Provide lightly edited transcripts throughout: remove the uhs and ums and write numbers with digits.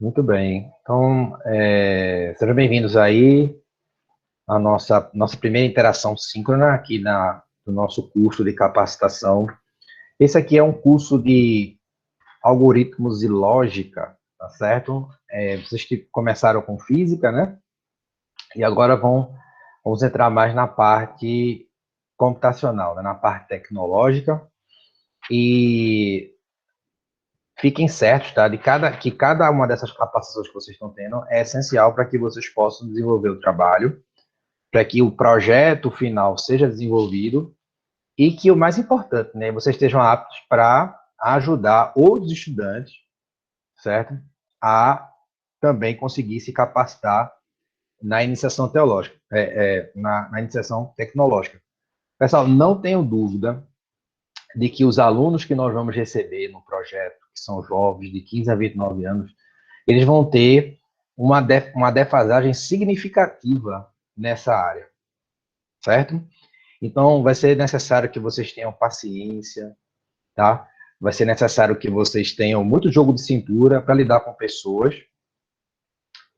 Muito bem. Então, sejam bem-vindos aí à nossa primeira interação síncrona aqui no nosso curso de capacitação. Esse aqui é um curso de algoritmos e lógica, tá certo? Vocês que começaram com física, né? E agora vamos entrar mais na parte computacional, né? Na parte tecnológica. E fiquem certos, tá? Que cada uma dessas capacitações que vocês estão tendo é essencial para que vocês possam desenvolver o trabalho, para que o projeto final seja desenvolvido e que o mais importante, né, vocês estejam aptos para ajudar outros estudantes, certo? A também conseguir se capacitar na iniciação teológica, na iniciação tecnológica. Pessoal, não tenham dúvida de que os alunos que nós vamos receber no projeto, que são jovens de 15 a 29 anos, eles vão ter uma defasagem significativa nessa área, certo? Então, vai ser necessário que vocês tenham paciência, tá? Vai ser necessário que vocês tenham muito jogo de cintura para lidar com pessoas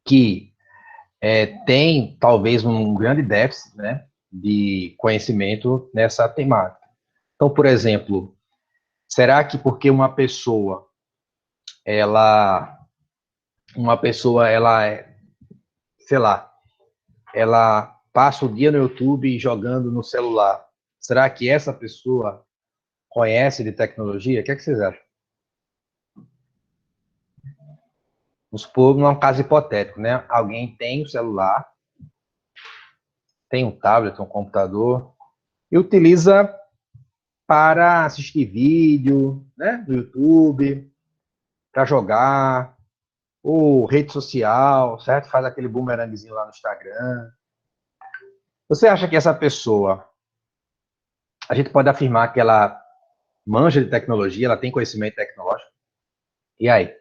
que têm, talvez, um grande déficit, né, de conhecimento nessa temática. Então, por exemplo, será que porque ela, sei lá, ela passa o dia no YouTube jogando no celular, será que essa pessoa conhece de tecnologia? O que é que vocês acham? Vamos supor, num caso hipotético, né? Alguém tem um celular, tem um tablet, um computador, e utiliza para assistir vídeo, né, do YouTube, para jogar, ou rede social, certo? Faz aquele bumeranguezinho lá no Instagram. Você acha que essa pessoa, a gente pode afirmar que ela manja de tecnologia, ela tem conhecimento tecnológico? E aí?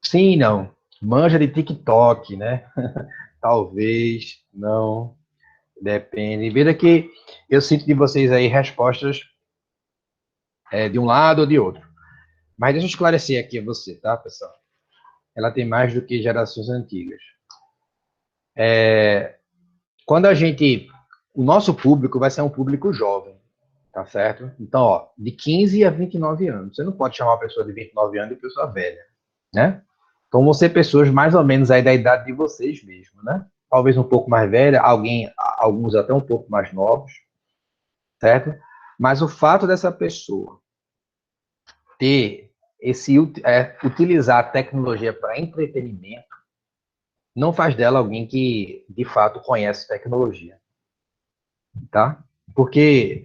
Sim, não. Manja de TikTok, né? Talvez, não. Depende. Veja que eu sinto de vocês aí respostas de um lado ou de outro. Mas deixa eu esclarecer aqui a você, tá, pessoal? Ela tem mais do que gerações antigas. Quando a gente. O nosso público vai ser um público jovem, tá certo? Então, ó, de 15 a 29 anos. Você não pode chamar uma pessoa de 29 anos de pessoa velha, né? Então, vão ser pessoas mais ou menos aí da idade de vocês mesmo, né? Talvez um pouco mais velha, alguns até um pouco mais novos, certo? Mas o fato dessa pessoa ter utilizar a tecnologia para entretenimento não faz dela alguém que de fato conhece tecnologia, tá? Porque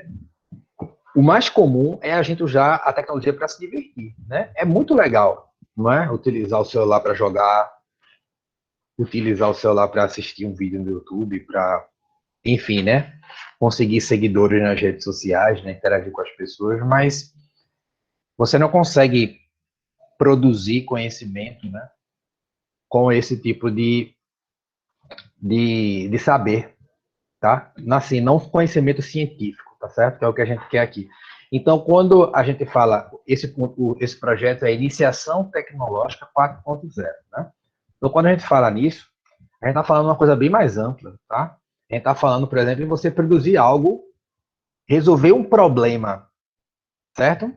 o mais comum é a gente usar a tecnologia para se divertir, né? É muito legal, não é? Utilizar o celular para jogar, utilizar o celular para assistir um vídeo no YouTube, para, enfim, né? Conseguir seguidores nas redes sociais, né? Interagir com as pessoas, mas você não consegue produzir conhecimento, né? Com esse tipo de saber, tá? Assim, não conhecimento científico, tá certo? Que é o que a gente quer aqui. Então, quando a gente fala, esse projeto é Iniciação Tecnológica 4.0, né? Então, quando a gente fala nisso, a gente está falando uma coisa bem mais ampla, tá? A gente está falando, por exemplo, em você produzir algo, resolver um problema, certo?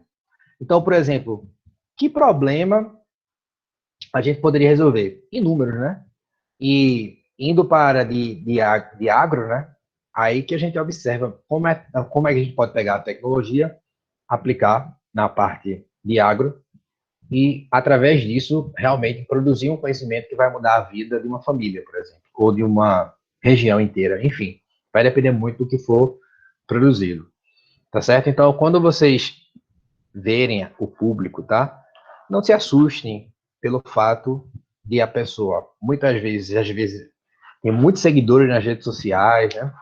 Então, por exemplo, que problema a gente poderia resolver? Inúmeros, né? E indo para de agro, né? Aí que a gente observa como é que a gente pode pegar a tecnologia, aplicar na parte de agro e, através disso, realmente produzir um conhecimento que vai mudar a vida de uma família, por exemplo, ou de uma região inteira. Enfim, vai depender muito do que for produzido. Tá certo? Então, quando vocês verem o público, tá? Não se assustem pelo fato de a pessoa, muitas vezes, às vezes, tem muitos seguidores nas redes sociais, né?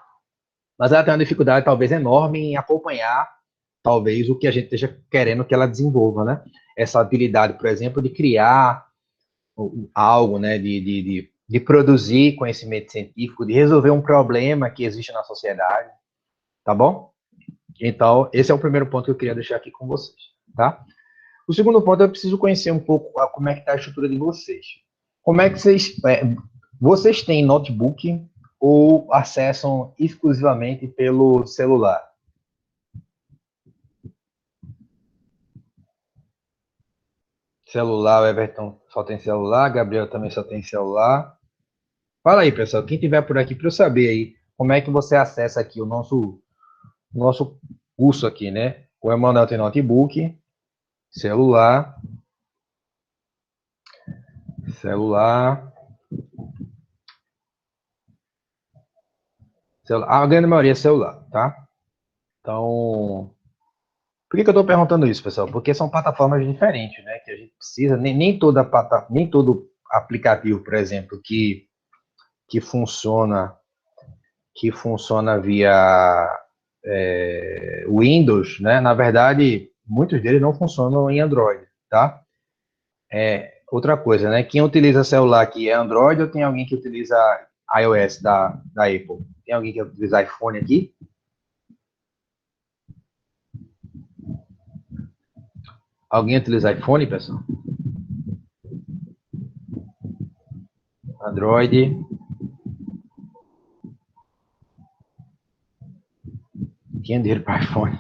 Mas ela tem uma dificuldade talvez enorme em acompanhar, talvez, o que a gente esteja querendo que ela desenvolva, né? Essa habilidade, por exemplo, de criar algo, né? De produzir conhecimento científico, de resolver um problema que existe na sociedade, tá bom? Então, esse é o primeiro ponto que eu queria deixar aqui com vocês, tá? O segundo ponto, eu preciso conhecer um pouco como é que está a estrutura de vocês. Como é que vocês têm notebook ou acessam exclusivamente pelo celular? Celular, o Everton só tem celular, Gabriel também só tem celular. Fala aí, pessoal, quem tiver por aqui para eu saber aí, como é que você acessa aqui o nosso curso aqui, né? O Emanuel tem notebook, celular, celular, a grande maioria é celular, tá? Então, por que eu estou perguntando isso, pessoal? Porque são plataformas diferentes, né? Que a gente precisa, nem todo aplicativo, por exemplo, que funciona via Windows, né? Na verdade, muitos deles não funcionam em Android, tá? Outra coisa, né? Quem utiliza celular aqui é Android ou tem alguém que utiliza iOS da Apple? Tem alguém que utiliza iPhone aqui? Alguém utiliza iPhone, pessoal? Android? Quem é dinheiro para iPhone?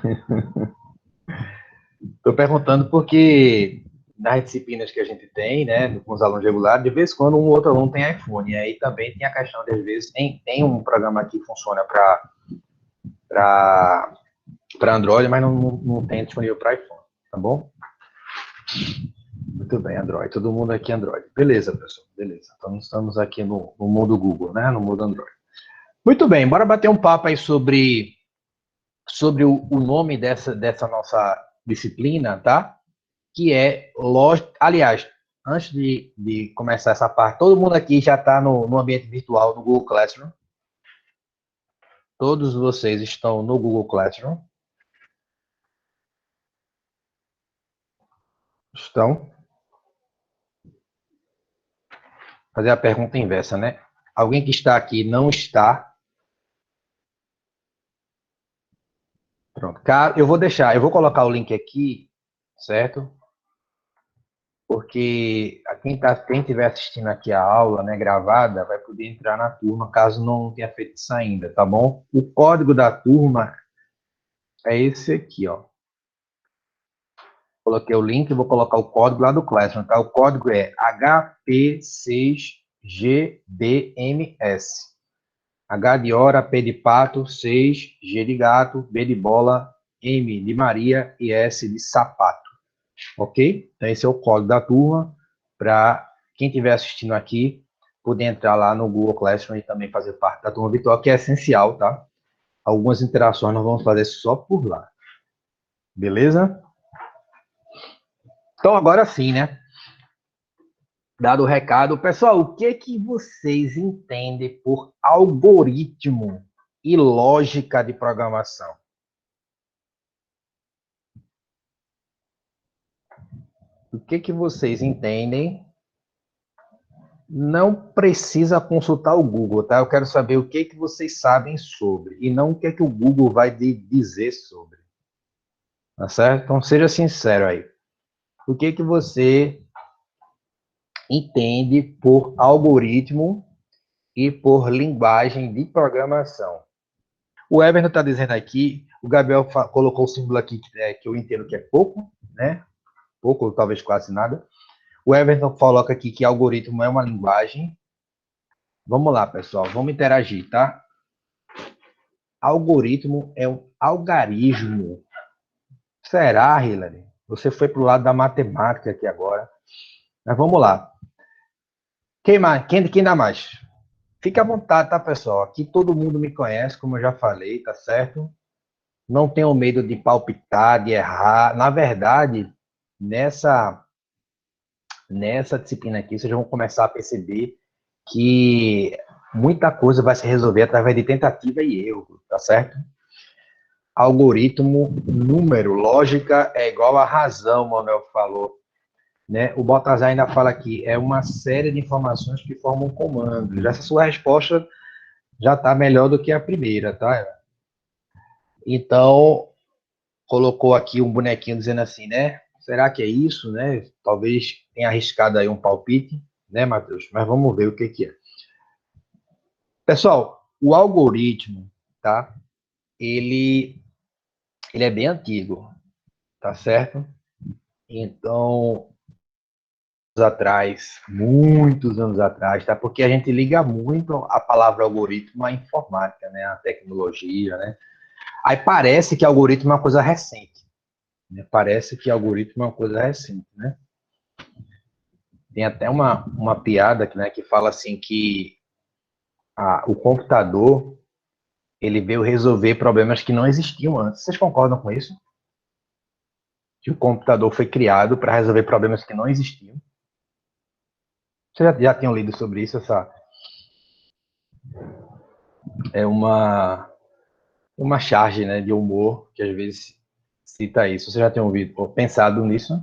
Estou perguntando porque nas disciplinas que a gente tem, né, com os alunos regulares, de vez em quando um outro aluno tem iPhone. E aí também tem a questão de, às vezes, tem um programa que funciona para Android, mas não tem disponível para iPhone, tá bom? Muito bem, Android. Todo mundo aqui é Android. Beleza, pessoal. Beleza. Então, estamos aqui no mundo Google, né? No mundo Android. Muito bem, bora bater um papo aí sobre o nome dessa nossa disciplina, tá? Que é lógico. Aliás, antes de começar essa parte, todo mundo aqui já está no ambiente virtual do Google Classroom. Todos vocês estão no Google Classroom. Estão? Fazer a pergunta inversa, né? Alguém que está aqui não está? Pronto. Eu vou colocar o link aqui, certo? Porque quem estiver assistindo aqui a aula, né, gravada, vai poder entrar na turma, caso não tenha feito isso ainda, tá bom? O código da turma é esse aqui, ó. Coloquei o link e vou colocar o código lá do Classroom, tá? O código é HP6GDMS. H de hora, P de pato, 6, G de gato, B de bola, M de Maria e S de sapato. Ok? Então, esse é o código da turma para quem estiver assistindo aqui poder entrar lá no Google Classroom e também fazer parte da turma virtual, que é essencial, tá? Algumas interações nós vamos fazer só por lá. Beleza? Então, agora sim, né? Dado o recado, pessoal, o que vocês entendem por algoritmo e lógica de programação? O que vocês entendem? Não precisa consultar o Google, tá? Eu quero saber o que vocês sabem sobre e não o que o Google vai dizer sobre. Tá certo? Então seja sincero aí. O que você entende por algoritmo e por linguagem de programação? O Everton está dizendo aqui, o Gabriel colocou o símbolo aqui que eu entendo que é pouco, né? Pouco, ou talvez quase nada. O Everton coloca aqui que algoritmo é uma linguagem. Vamos lá, pessoal, vamos interagir, tá? Algoritmo é um algarismo. Será, Hilary? Você foi para o lado da matemática aqui agora. Mas vamos lá. Quem mais? Quem dá mais? Fique à vontade, tá, pessoal? Aqui todo mundo me conhece, como eu já falei, tá certo? Não tenham medo de palpitar, de errar. Na verdade, nessa disciplina aqui, vocês vão começar a perceber que muita coisa vai se resolver através de tentativa e erro, tá certo? Algoritmo, número, lógica é igual a razão, o Manuel falou. Né? O Baltazar ainda fala aqui, é uma série de informações que formam um comando. Já essa sua resposta já está melhor do que a primeira, tá? Então, colocou aqui um bonequinho dizendo assim, né? Será que é isso, né? Talvez tenha arriscado aí um palpite, né, Matheus? Mas vamos ver o que que é. Pessoal, o algoritmo, tá? Ele, ele é bem antigo, tá certo? Então, atrás, muitos anos atrás, tá? Porque a gente liga muito a palavra algoritmo à informática, né? À tecnologia, né? Aí parece que algoritmo é uma coisa recente, né? Parece que algoritmo é uma coisa recente, né? Tem até uma piada, né, que fala assim que o computador ele veio resolver problemas que não existiam antes. Vocês concordam com isso? Que o computador foi criado para resolver problemas que não existiam? Vocês já tinham lido sobre isso? Essa é uma charge, né, de humor que às vezes cita isso. Vocês já tinham ouvido ou pensado nisso?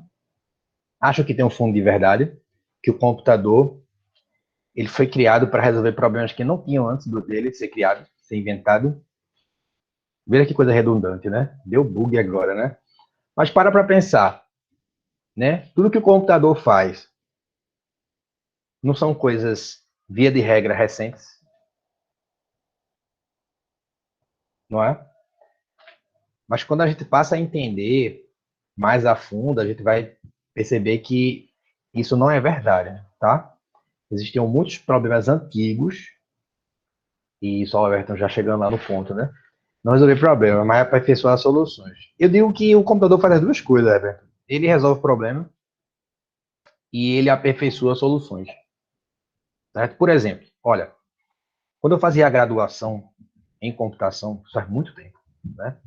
Acho que tem um fundo de verdade, que o computador ele foi criado para resolver problemas que não tinham antes dele ser criado, ser inventado. Veja que coisa redundante, né? Deu bug agora, né? Mas para pensar, né? Tudo que o computador faz não são coisas, via de regra, recentes, não é? Mas quando a gente passa a entender mais a fundo, a gente vai perceber que isso não é verdade, tá? Existiam muitos problemas antigos, e só o Everton já chegando lá no ponto, né? Não resolver problema, mas aperfeiçoar soluções. Eu digo que o computador faz as duas coisas, Everton. Ele resolve problema e ele aperfeiçoa soluções. Certo? Por exemplo, olha, quando eu fazia a graduação em computação, faz muito tempo, né?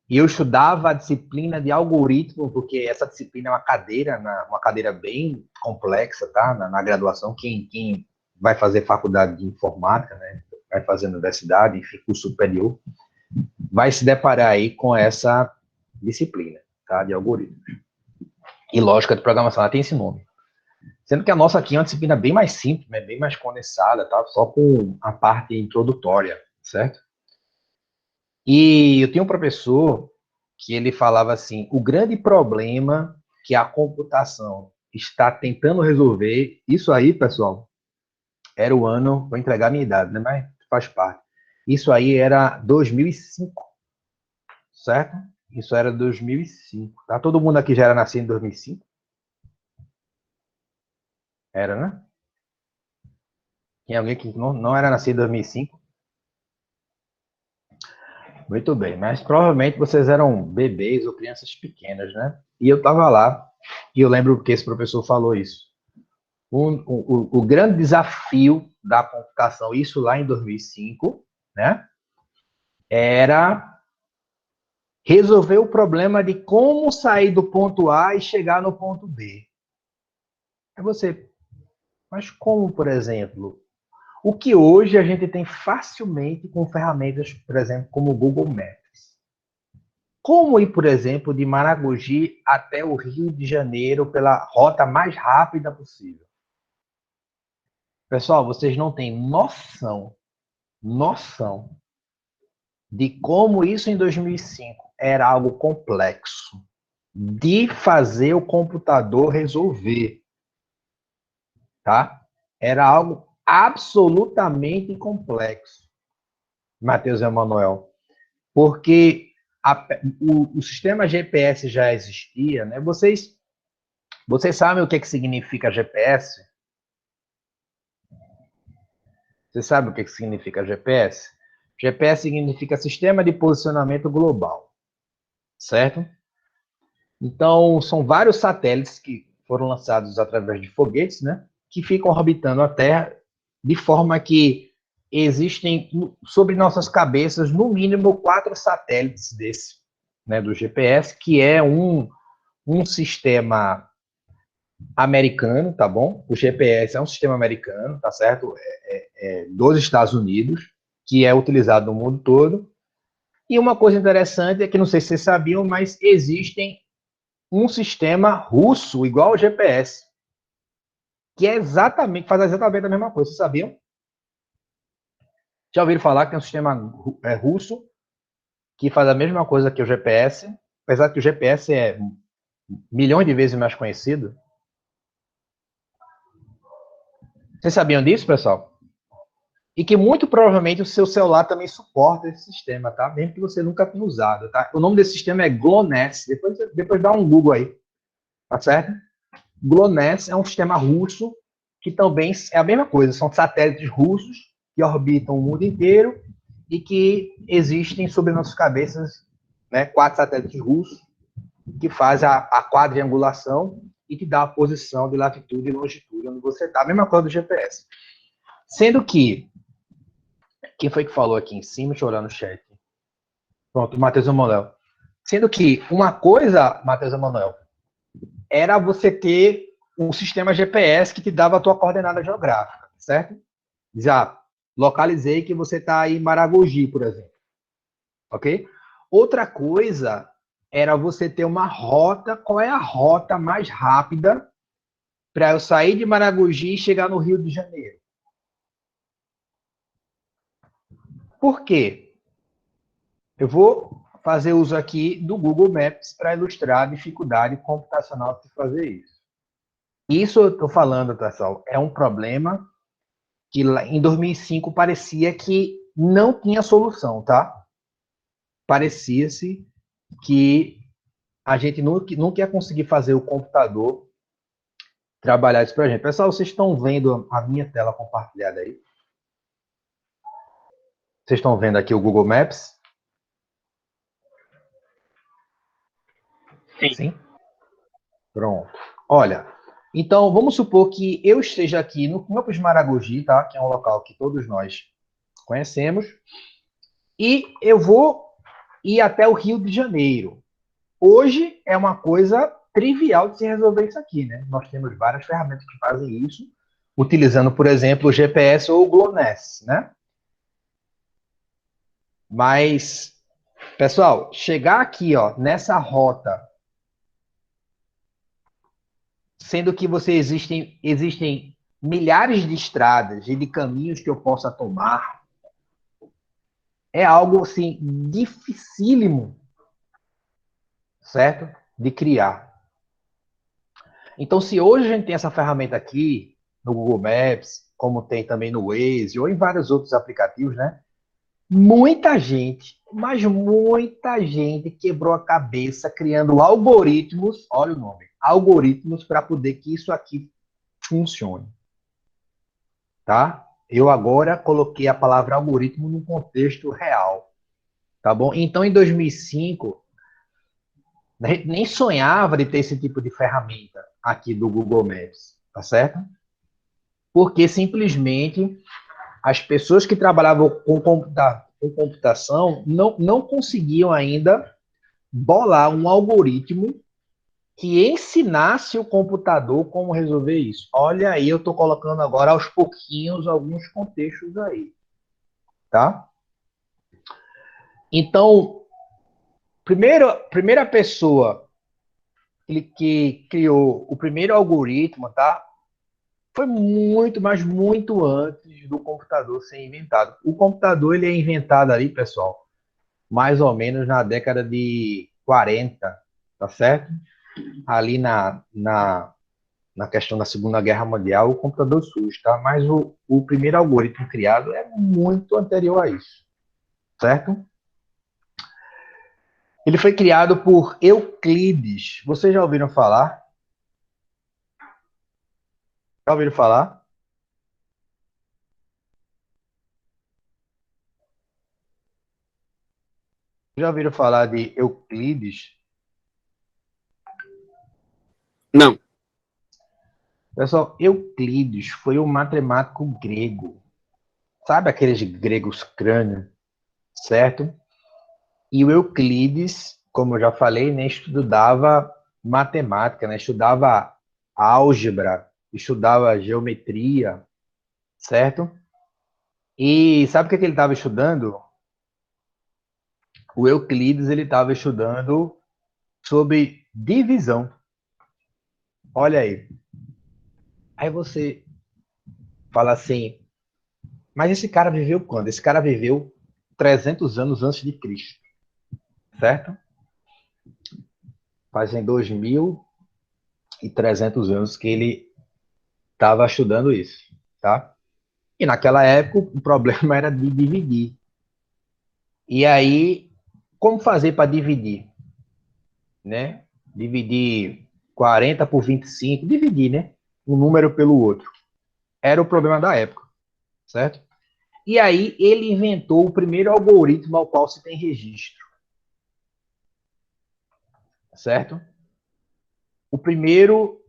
E eu estudava a disciplina de algoritmo, porque essa disciplina é uma cadeira bem complexa, tá? Na graduação, quem vai fazer faculdade de informática, né? Vai fazer universidade, enfim, curso superior, vai se deparar aí com essa disciplina, tá? De algoritmos. E lógica de programação, ela tem esse nome. Sendo que a nossa aqui é uma disciplina bem mais simples, né? Bem mais condensada, tá? Só com a parte introdutória, certo? E eu tinha um professor que ele falava assim: o grande problema que a computação está tentando resolver, isso aí, pessoal, era o ano, vou entregar a minha idade, né? Mas faz parte. Isso aí era 2005, certo? Isso era 2005, tá? Todo mundo aqui já era nascido em 2005? Era, né? Tem alguém que não era nascido em 2005? Muito bem, mas provavelmente vocês eram bebês ou crianças pequenas, né? E eu estava lá, e eu lembro que esse professor falou isso. O grande desafio da computação, isso lá em 2005, né? Era resolver o problema de como sair do ponto A e chegar no ponto B. É você, mas como, por exemplo, o que hoje a gente tem facilmente com ferramentas, por exemplo, como o Google Maps. Como ir, por exemplo, de Maragogi até o Rio de Janeiro pela rota mais rápida possível? Pessoal, vocês não têm noção de como isso em 2005 era algo complexo de fazer o computador resolver, tá? Era algo absolutamente complexo, Matheus Emanuel, porque o sistema GPS já existia, né? Vocês sabem o que significa GPS? Você sabe o que significa GPS? GPS significa Sistema de Posicionamento Global, certo? Então, são vários satélites que foram lançados através de foguetes, né? Que ficam orbitando a Terra de forma que existem sobre nossas cabeças, no mínimo, 4 satélites desse, né? Do GPS, que é um sistema americano, tá bom? O GPS é um sistema americano, tá certo? Dos Estados Unidos, que é utilizado no mundo todo. E uma coisa interessante é que, não sei se vocês sabiam, mas existem um sistema russo igual ao GPS, que faz exatamente a mesma coisa. Vocês sabiam? Já ouviram falar que tem um sistema russo que faz a mesma coisa que o GPS, apesar que o GPS é milhões de vezes mais conhecido. Vocês sabiam disso, pessoal? E que muito provavelmente o seu celular também suporta esse sistema, tá? Mesmo que você nunca tenha usado, tá? O nome desse sistema é GLONASS. Depois dá um Google aí, tá certo? GLONASS é um sistema russo que também é a mesma coisa. São satélites russos que orbitam o mundo inteiro e que existem sobre nossas cabeças, né? 4 satélites russos que fazem a quadriangulação e te dá a posição de latitude e longitude onde você está. A mesma coisa do GPS. Sendo que quem foi que falou aqui em cima? Deixa eu olhar no chat. Pronto, o Matheus Emanuel. Sendo que uma coisa, Matheus Emanuel, era você ter um sistema GPS que te dava a tua coordenada geográfica, certo? Já localizei que você está em Maragogi, por exemplo. Ok? Outra coisa era você ter uma rota. Qual é a rota mais rápida para eu sair de Maragogi e chegar no Rio de Janeiro? Por quê? Eu vou fazer uso aqui do Google Maps para ilustrar a dificuldade computacional de fazer isso. Isso eu estou falando, pessoal, é um problema que em 2005 parecia que não tinha solução, tá? Parecia-se que a gente nunca ia conseguir fazer o computador trabalhar isso para a gente. Pessoal, vocês estão vendo a minha tela compartilhada aí? Vocês estão vendo aqui o Google Maps? Sim. Sim? Pronto. Olha, então vamos supor que eu esteja aqui no Campus Maragogi, tá? Que é um local que todos nós conhecemos, e eu vou ir até o Rio de Janeiro. Hoje é uma coisa trivial de se resolver isso aqui, né? Nós temos várias ferramentas que fazem isso, utilizando, por exemplo, o GPS ou o GLONASS, né? Mas, pessoal, chegar aqui, ó, nessa rota, sendo que existem milhares de estradas e de caminhos que eu possa tomar, é algo assim dificílimo, certo? De criar. Então, se hoje a gente tem essa ferramenta aqui no Google Maps, como tem também no Waze ou em vários outros aplicativos, né? Muita gente, mas muita gente quebrou a cabeça criando algoritmos, olha o nome, algoritmos para poder que isso aqui funcione. Tá? Eu agora coloquei a palavra algoritmo num contexto real, tá bom? Então, em 2005, a gente nem sonhava de ter esse tipo de ferramenta aqui do Google Maps, tá certo? Porque simplesmente as pessoas que trabalhavam com computação não conseguiam ainda bolar um algoritmo que ensinasse o computador como resolver isso. Olha aí, eu estou colocando agora aos pouquinhos alguns contextos aí, tá? Então, primeira pessoa que criou o primeiro algoritmo, tá? Foi muito, mas muito antes do computador ser inventado. O computador ele é inventado ali, pessoal, mais ou menos na década de 40, tá certo? Ali na questão da Segunda Guerra Mundial, o computador surge, tá? Mas o primeiro algoritmo criado é muito anterior a isso, certo? Ele foi criado por Euclides. Vocês já ouviram falar? Já ouviram falar? Já ouviram falar de Euclides? Não. Pessoal, Euclides foi um matemático grego. Sabe aqueles gregos crânio, certo? E o Euclides, como eu já falei, né, estudava matemática, né, estudava álgebra, estudava geometria, certo? E sabe o que ele estava estudando? O Euclides ele estava estudando sobre divisão. Olha aí. Aí você fala assim, mas esse cara viveu quando? Esse cara viveu 300 anos antes de Cristo. certo? Fazem 2.300 anos que ele estava estudando isso, tá? E naquela época o problema era de dividir. E aí, como fazer para dividir, né? Dividir 40 por 25, dividir, né? Um número pelo outro. Era o problema da época, certo? E aí ele inventou o primeiro algoritmo ao qual se tem registro, certo? O primeiro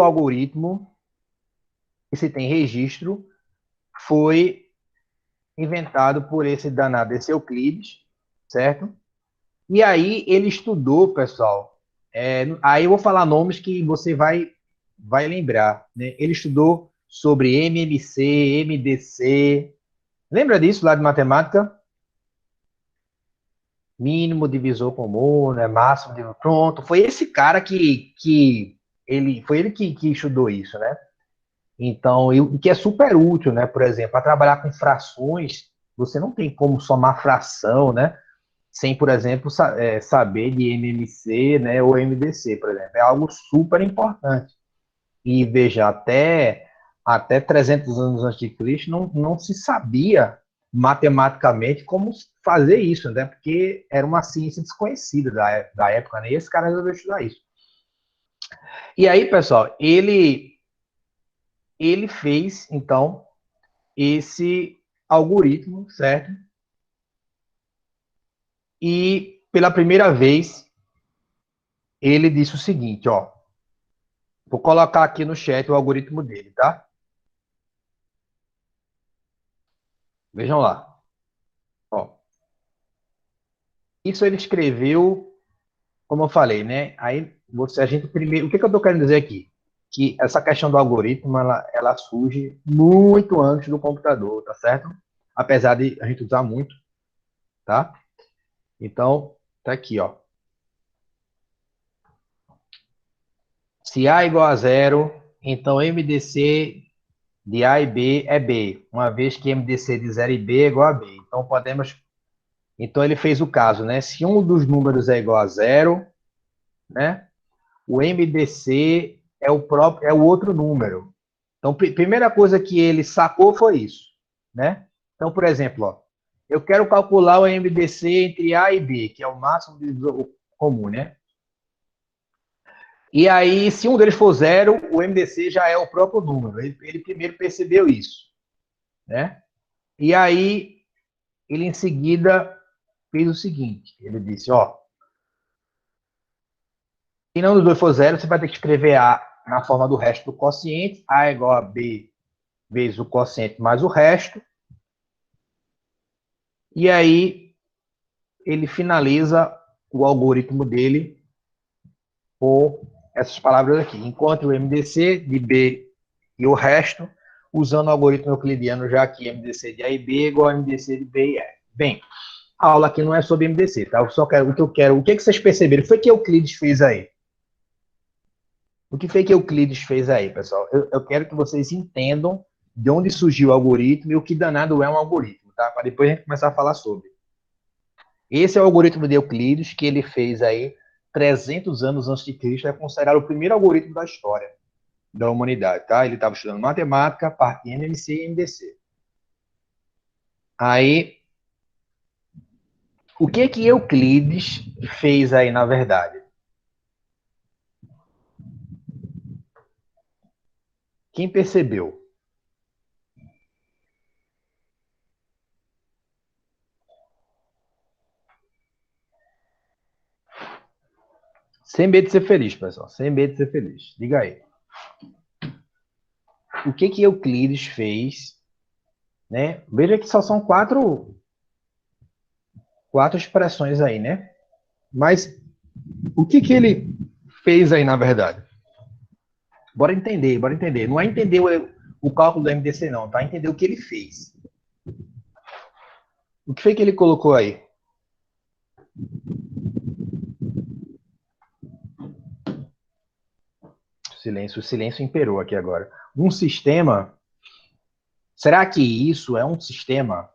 algoritmo que se tem registro foi inventado por esse danado, esse Euclides, certo? E aí ele estudou, pessoal. Aí eu vou falar nomes que você vai lembrar, né? Ele estudou sobre MMC, MDC. Lembra disso lá de matemática? Mínimo divisor comum, né? Máximo divisor. Pronto. Foi esse cara que estudou isso, né? Então, o que é super útil, né? Por exemplo, para trabalhar com frações, você não tem como somar fração, né? Sem, por exemplo, saber de MMC, né, ou MDC, por exemplo. É algo super importante. E veja, até 300 anos antes de Cristo não se sabia matematicamente como fazer isso, né? Porque era uma ciência desconhecida da época, né? E esse cara resolveu estudar isso. E aí, pessoal, ele fez, então, esse algoritmo, certo? E pela primeira vez ele disse o seguinte, ó, vou colocar aqui no chat o algoritmo dele, tá? Vejam lá. Ó, isso ele escreveu, como eu falei, né? Aí a gente primeiro, o que eu estou querendo dizer aqui? Que essa questão do algoritmo, ela surge muito antes do computador, tá certo? Apesar de a gente usar muito, tá? Então, tá aqui, ó. Se A igual a zero, então MDC de A e B é B, uma vez que MDC de 0 e B é igual a B. Então ele fez o caso, né? Se um dos números é igual a zero, né? O MDC é o outro número. Então, primeira coisa que ele sacou foi isso, né? Então, por exemplo, ó, eu quero calcular o MDC entre A e B, que é o máximo divisor comum, né? E aí, se um deles for zero, o MDC já é o próprio número. Ele primeiro percebeu isso, né? E aí, ele em seguida fez o seguinte: ele disse, ó, se nenhum dos dois for zero, você vai ter que escrever A na forma do resto do quociente. A é igual a B vezes o quociente mais o resto. E aí, ele finaliza o algoritmo dele por essas palavras aqui. Encontre o MDC de B e o resto, usando o algoritmo euclidiano, já que MDC de A e B é igual a MDC de B e E. Bem, a aula aqui não é sobre MDC, tá? Eu só quero, o que vocês perceberam? O que foi que Euclides fez aí? O que foi que Euclides fez aí, pessoal? Eu quero que vocês entendam de onde surgiu o algoritmo e o que danado é um algoritmo, tá? Para depois a gente começar a falar sobre. Esse é o algoritmo de Euclides que ele fez aí 300 anos antes de Cristo, é considerado o primeiro algoritmo da história da humanidade, tá? Ele estava estudando matemática, parte MMC e MDC. Aí, o que Euclides fez aí, na verdade? Quem percebeu? Sem medo de ser feliz, pessoal. Sem medo de ser feliz. Diga aí. O que Euclides fez, né? Veja que só são quatro expressões aí, né? Mas o que ele fez aí, na verdade? Bora entender, bora entender. Não é entender o cálculo do MDC, não, tá? Entender o que ele fez. O que foi que ele colocou aí? O silêncio imperou aqui agora. Um sistema. Será que isso é um sistema?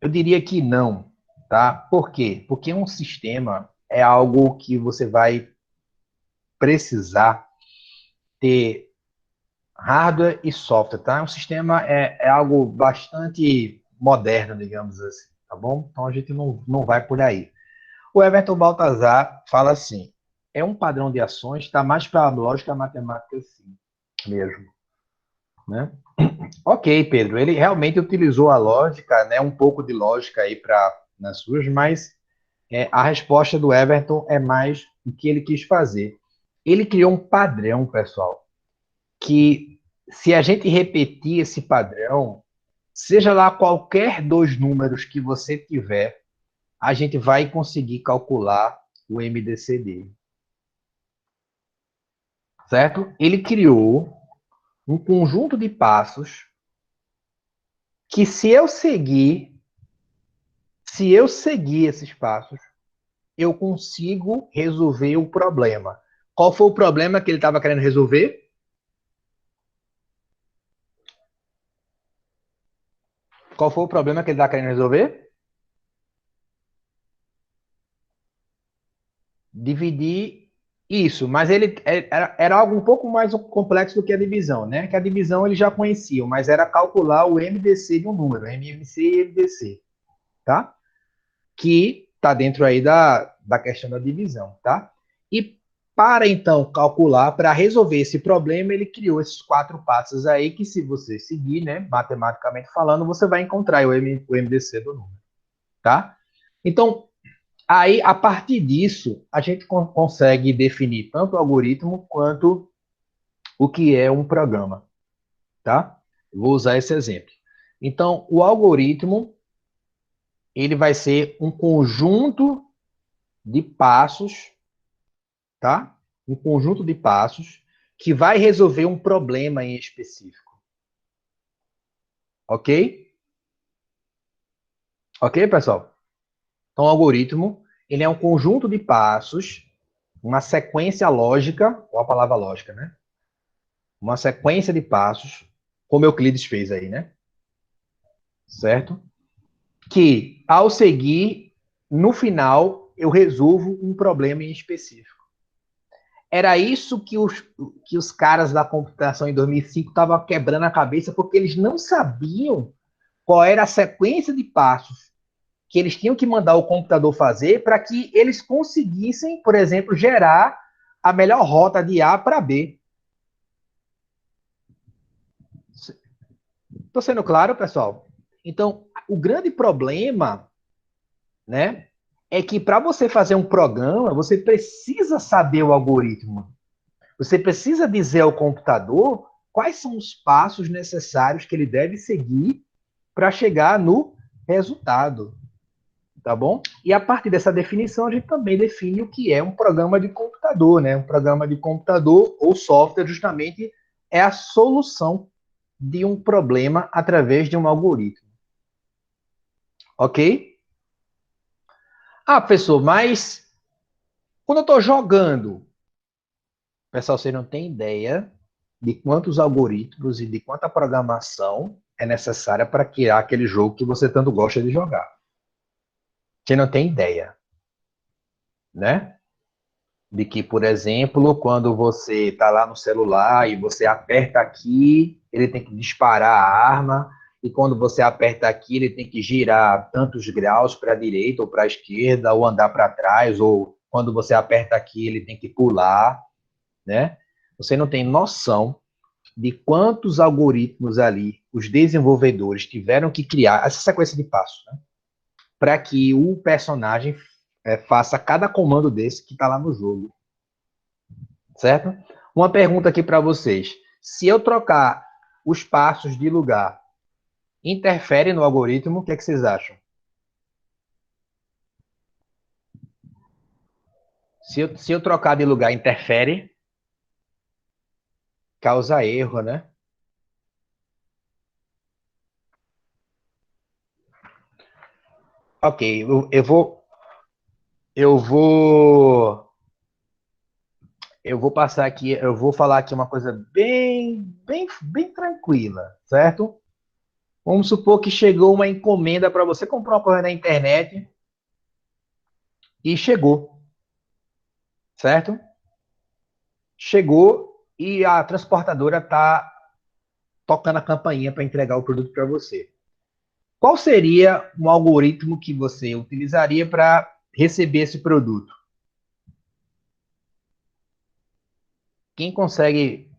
Eu diria que não. tá? Por quê? Porque um sistema é algo que você vai precisar ter hardware e software, tá? Um sistema é algo bastante moderno, digamos assim, tá bom? Então a gente não vai por aí. O Everton Baltazar fala assim: é um padrão de ações, está mais para a lógica matemática assim mesmo, né? Ok, Pedro, ele realmente utilizou a lógica, né? Um pouco de lógica aí para nas suas, mas a resposta do Everton é mais o que ele quis fazer. Ele criou um padrão, pessoal, que se a gente repetir esse padrão, seja lá qualquer dois números que você tiver, a gente vai conseguir calcular o MDCD, certo? Ele criou um conjunto de passos que se eu seguir esses passos, eu consigo resolver o problema. Qual foi o problema que ele estava querendo resolver? Qual foi o problema que ele estava querendo resolver? Dividir isso, mas ele era algo um pouco mais complexo do que a divisão, né? Que a divisão ele já conhecia, mas era calcular o MDC de um número, MMC e MDC, tá? Que está dentro aí da questão da divisão, tá? E para então calcular, para resolver esse problema, ele criou esses quatro passos aí que, se você seguir, né, matematicamente falando, você vai encontrar o MDC do número, tá? Então, aí, a partir disso, a gente consegue definir tanto o algoritmo quanto o que é um programa, tá? Eu vou usar esse exemplo. Então, o algoritmo, ele vai ser um conjunto de passos, tá? Um conjunto de passos que vai resolver um problema em específico. Ok? Ok, pessoal? Então, o algoritmo, ele é um conjunto de passos, uma sequência lógica, ou a palavra lógica, né? Uma sequência de passos, como Euclides fez aí, né? Certo? Que, ao seguir, no final, eu resolvo um problema em específico. Era isso que os caras da computação em 2005 estavam quebrando a cabeça, porque eles não sabiam qual era a sequência de passos que eles tinham que mandar o computador fazer para que eles conseguissem, por exemplo, gerar a melhor rota de A para B. Estou sendo claro, pessoal? Então, o grande problema, né, é que para você fazer um programa, você precisa saber o algoritmo. Você precisa dizer ao computador quais são os passos necessários que ele deve seguir para chegar no resultado, tá bom? E a partir dessa definição, a gente também define o que é um programa de computador, né? Um programa de computador ou software, justamente, é a solução de um problema através de um algoritmo. Ok? Ah, professor, mas quando eu estou jogando, pessoal, você não tem ideia de quantos algoritmos e de quanta programação é necessária para criar aquele jogo que você tanto gosta de jogar. Você não tem ideia, né? De que, por exemplo, quando você está lá no celular e você aperta aqui, ele tem que disparar a arma, e quando você aperta aqui, ele tem que girar tantos graus para a direita ou para a esquerda, ou andar para trás, ou quando você aperta aqui, ele tem que pular, né? Você não tem noção de quantos algoritmos ali os desenvolvedores tiveram que criar essa sequência de passos, né? Para que o personagem faça cada comando desse que está lá no jogo, certo? Uma pergunta aqui para vocês: se eu trocar os passos de lugar, interfere no algoritmo? O que é que vocês acham? Se eu trocar de lugar, interfere? Causa erro, né? Ok, eu vou eu vou passar aqui, eu vou falar aqui uma coisa bem tranquila, certo? Vamos supor que chegou uma encomenda para você comprar uma coisa na internet e chegou, certo? Chegou e a transportadora está tocando a campainha para entregar o produto para você. Qual seria um algoritmo que você utilizaria para receber esse produto? Quem consegue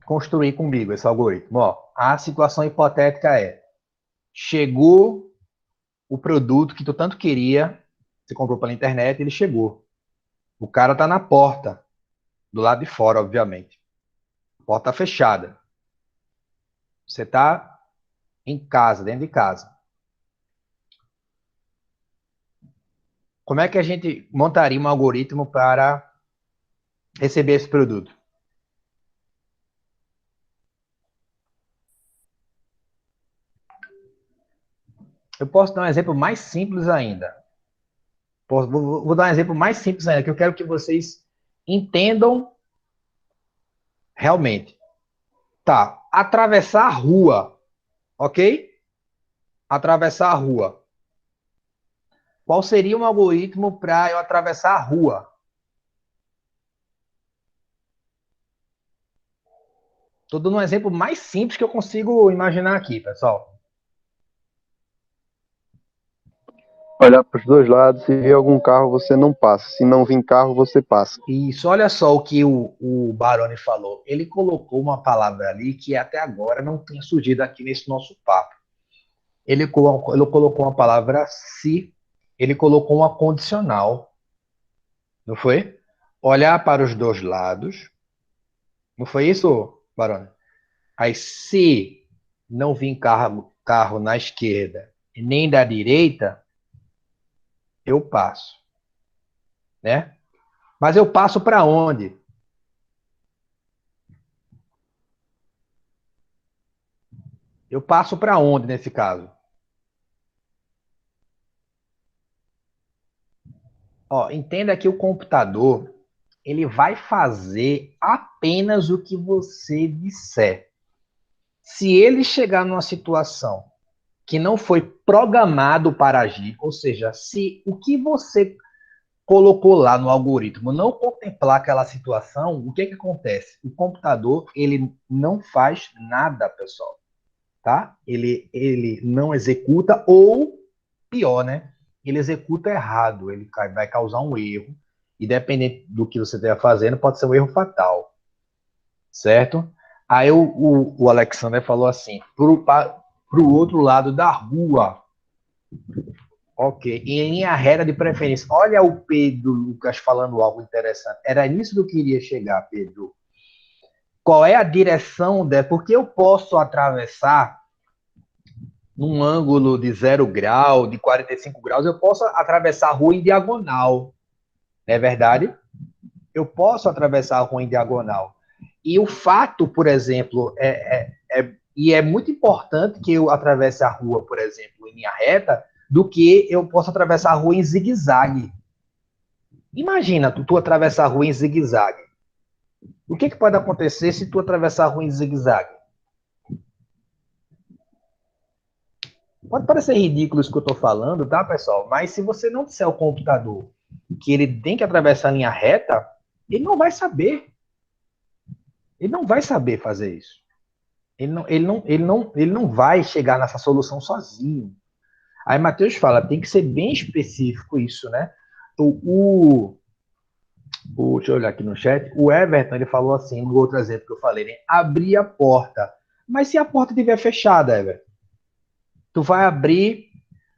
construir comigo esse algoritmo? Ó, a situação hipotética é: chegou o produto que tu tanto queria, você comprou pela internet, ele chegou. O cara tá na porta, do lado de fora, obviamente. A porta fechada. Você tá em casa, dentro de casa. Como é que a gente montaria um algoritmo para receber esse produto? Eu posso dar um exemplo mais simples ainda. Vou dar um exemplo mais simples ainda, que eu quero que vocês entendam realmente. Tá, atravessar a rua, ok? Atravessar a rua. Qual seria um algoritmo para eu atravessar a rua? Estou dando um exemplo mais simples que eu consigo imaginar aqui, pessoal. Olhar para os dois lados, se vir algum carro, você não passa. Se não vir carro, você passa. Isso, olha só o que o Baroni falou. Ele colocou uma palavra ali que até agora não tinha surgido aqui nesse nosso papo. Ele colocou uma palavra se, ele colocou uma condicional, não foi? Olhar para os dois lados, não foi isso, Baroni? Aí, se não vir carro na esquerda e nem da direita, eu passo, né? Mas eu passo para onde? Eu passo para onde nesse caso? Ó, entenda que o computador ele vai fazer apenas o que você disser. Se ele chegar numa situação que não foi programado para agir, ou seja, se o que você colocou lá no algoritmo não contemplar aquela situação, o que que acontece? O computador ele não faz nada, pessoal, tá? Ele não executa ou pior, né? Ele executa errado, ele vai causar um erro e dependendo do que você esteja fazendo, pode ser um erro fatal, certo? Aí o Alexander falou assim, pro outro lado da rua, ok, em linha reta de preferência. Olha o Pedro Lucas falando algo interessante. Era nisso que eu queria chegar, Pedro. Qual é a direção dela? Porque eu posso atravessar num ângulo de 0 grau, de 45 graus, eu posso atravessar a rua em diagonal, não é verdade? Eu posso atravessar a rua em diagonal. E o fato, por exemplo, e é muito importante que eu atravesse a rua, por exemplo, em linha reta, do que eu posso atravessar a rua em zigue-zague. Imagina tu atravessar a rua em zigue-zague. O que pode acontecer se tu atravessar a rua em zigue-zague? Pode parecer ridículo isso que eu estou falando, tá, pessoal? Mas se você não disser ao computador que ele tem que atravessar a linha reta, ele não vai saber. Ele não vai saber fazer isso. Ele não vai chegar nessa solução sozinho. Aí Matheus fala, tem que ser bem específico isso, né? Deixa eu olhar aqui no chat. O Everton ele falou assim, no outro exemplo que eu falei, né? Abrir a porta. Mas se a porta estiver fechada, Everton, tu vai abrir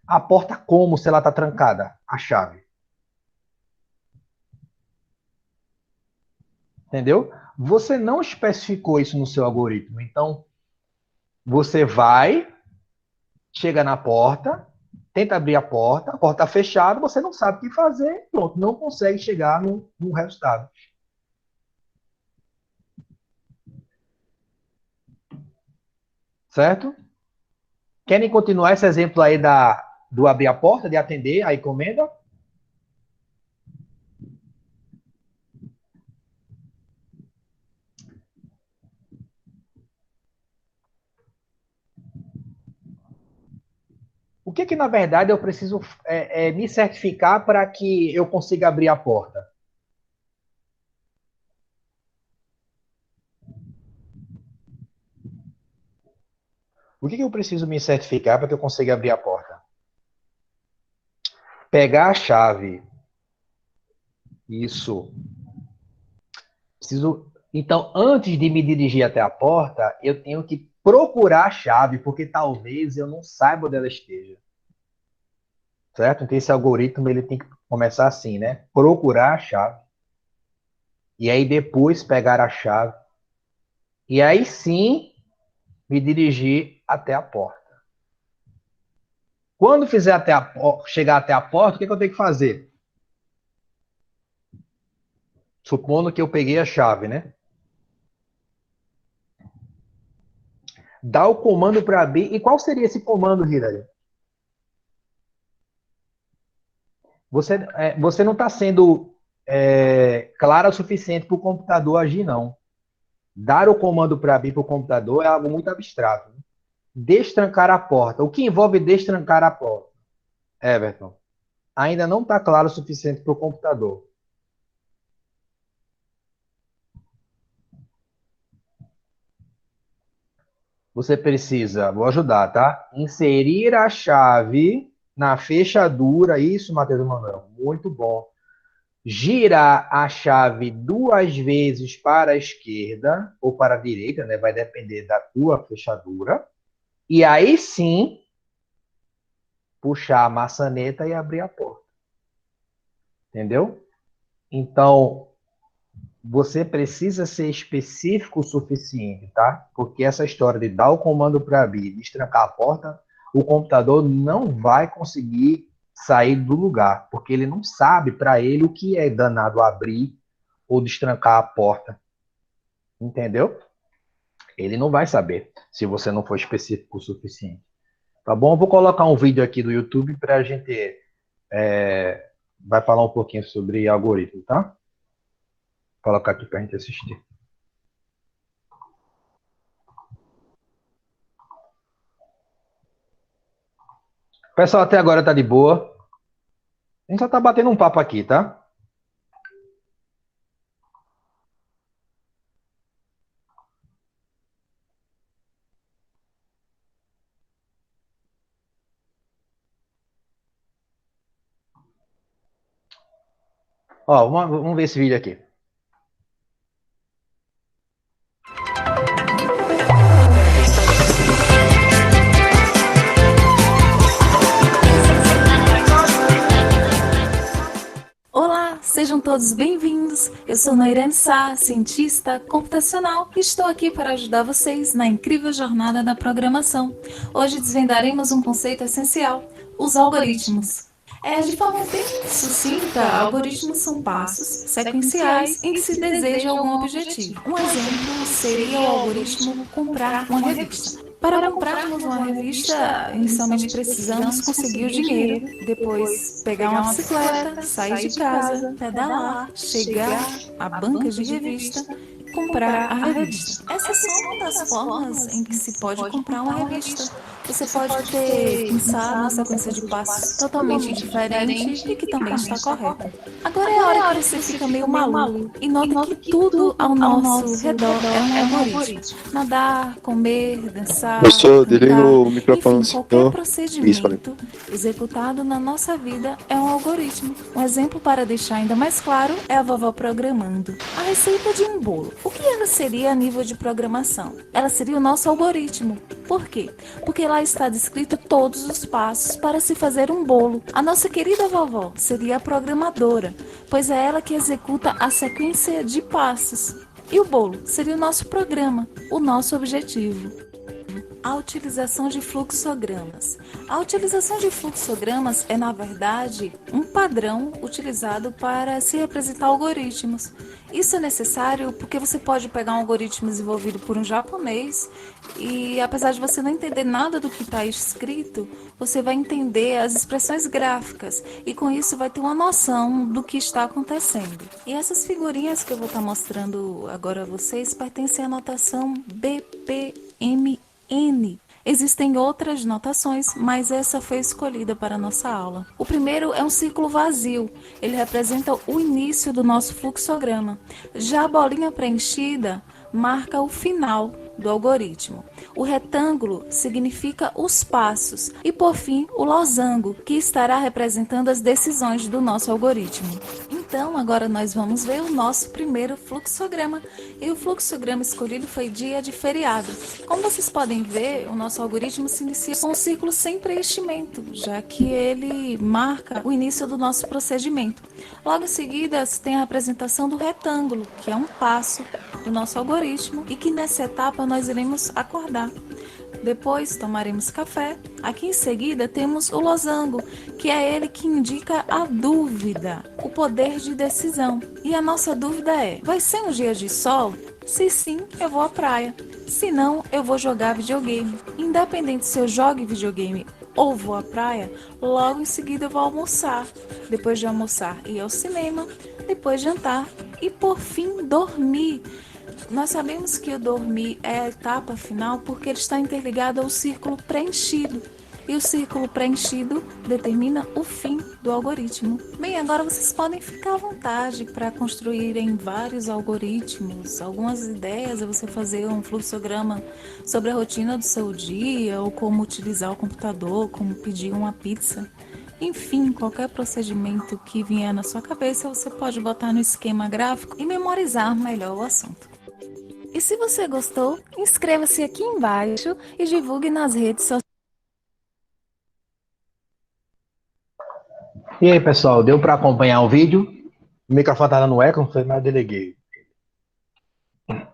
a porta como se ela está trancada? A chave. Entendeu? Você não especificou isso no seu algoritmo. Então, você vai, chega na porta, tenta abrir a porta está fechada, você não sabe o que fazer, pronto, não consegue chegar no resultado. Certo? Querem continuar esse exemplo aí do abrir a porta, de atender a encomenda? O que na verdade eu preciso me certificar para que eu consiga abrir a porta? O que eu preciso me certificar para que eu consiga abrir a porta? Pegar a chave. Isso. Preciso. Então, antes de me dirigir até a porta, eu tenho que procurar a chave, porque talvez eu não saiba onde ela esteja. Certo? Então, esse algoritmo ele tem que começar assim, né? Procurar a chave. E aí depois pegar a chave. E aí sim me dirigir até a porta. Quando fizer chegar até a porta, o que eu tenho que fazer? Supondo que eu peguei a chave, né? Dá o comando para abrir. E qual seria esse comando, Hilary? Você não está sendo clara o suficiente para o computador agir, não. Dar o comando para abrir para o computador é algo muito abstrato. Né? Destrancar a porta. O que envolve destrancar a porta? Everton, ainda não está claro o suficiente para o computador. Você precisa, vou ajudar, tá? Inserir a chave na fechadura. Isso, Matheus Manuel. Muito bom. Girar a chave 2 vezes para a esquerda ou para a direita, né? Vai depender da tua fechadura. E aí sim, puxar a maçaneta e abrir a porta. Entendeu? Então, você precisa ser específico o suficiente, tá? Porque essa história de dar o comando para abrir e destrancar a porta, o computador não vai conseguir sair do lugar, porque ele não sabe para ele o que é danado abrir ou destrancar a porta. Entendeu? Ele não vai saber se você não for específico o suficiente. Tá bom? Eu vou colocar um vídeo aqui do YouTube para a gente vai falar um pouquinho sobre algoritmo, tá? Vou colocar aqui para a gente assistir. O pessoal até agora tá de boa. A gente só tá batendo um papo aqui, tá? Ó, vamos ver esse vídeo aqui. Olá, sejam todos bem-vindos. Eu sou Nairane Sá, cientista computacional, e estou aqui para ajudar vocês na incrível jornada da programação. Hoje desvendaremos um conceito essencial: os algoritmos. De forma bem sucinta, algoritmos são passos sequenciais em que se deseja algum objetivo. Um exemplo seria o algoritmo comprar uma revista. Para comprarmos uma revista, inicialmente precisamos conseguir o dinheiro, depois pegar uma bicicleta, sair de casa, pedalar, chegar à banca de revista e comprar a revista. Essa é só uma das formas em que se pode comprar uma revista. Você pode ter pensado uma sequência de passos totalmente diferente e que também está correta. Agora é a hora que você fica meio maluco e nota que tudo ao nosso redor é um algoritmo. Nadar, comer, dançar, Professor, desliga o enfim, microfone do qualquer senhor. procedimento executado na nossa vida é um algoritmo. Um exemplo para deixar ainda mais claro é a vovó programando. A receita de um bolo. O que ela seria a nível de programação? Ela seria o nosso algoritmo. Por quê? Porque lá está descrito todos os passos para se fazer um bolo. A nossa querida vovó seria a programadora, pois é ela que executa a sequência de passos. E o bolo seria o nosso programa, o nosso objetivo. A utilização de fluxogramas. A utilização de fluxogramas é, na verdade, um padrão utilizado para se representar algoritmos. Isso é necessário porque você pode pegar um algoritmo desenvolvido por um japonês e, apesar de você não entender nada do que está escrito, você vai entender as expressões gráficas e, com isso, vai ter uma noção do que está acontecendo. E essas figurinhas que eu vou estar mostrando agora a vocês pertencem à notação BPMN. Existem outras notações, mas essa foi escolhida para a nossa aula. O primeiro é um círculo vazio. Ele representa o início do nosso fluxograma. Já a bolinha preenchida marca o final do algoritmo. O retângulo significa os passos e, por fim, o losango, que estará representando as decisões do nosso algoritmo. Então, agora nós vamos ver o nosso primeiro fluxograma. E o fluxograma escolhido foi dia de feriado. Como vocês podem ver, o nosso algoritmo se inicia com um ciclo sem preenchimento, já que ele marca o início do nosso procedimento. Logo em seguida, tem a apresentação do retângulo, que é um passo do nosso algoritmo e que nessa etapa nós iremos acordar. Depois tomaremos café. Aqui em seguida temos o losango, que é ele que indica a dúvida, o poder de decisão. E a nossa dúvida é: vai ser um dia de sol? Se sim, eu vou à praia. Se não, eu vou jogar videogame. Independente se eu jogue videogame ou vou à praia, logo em seguida eu vou almoçar. Depois de almoçar, ir ao cinema. Depois jantar e, por fim, dormir. Nós sabemos que o dormir é a etapa final porque ele está interligado ao círculo preenchido. E o círculo preenchido determina o fim do algoritmo. Bem, agora vocês podem ficar à vontade para construírem vários algoritmos. Algumas ideias é você fazer um fluxograma sobre a rotina do seu dia, ou como utilizar o computador, como pedir uma pizza. Enfim, qualquer procedimento que vier na sua cabeça, você pode botar no esquema gráfico e memorizar melhor o assunto. E se você gostou, inscreva-se aqui embaixo e divulgue nas redes sociais. E aí, pessoal, deu para acompanhar o vídeo? O microfone tá dando eco, não foi, mas eu deleguei.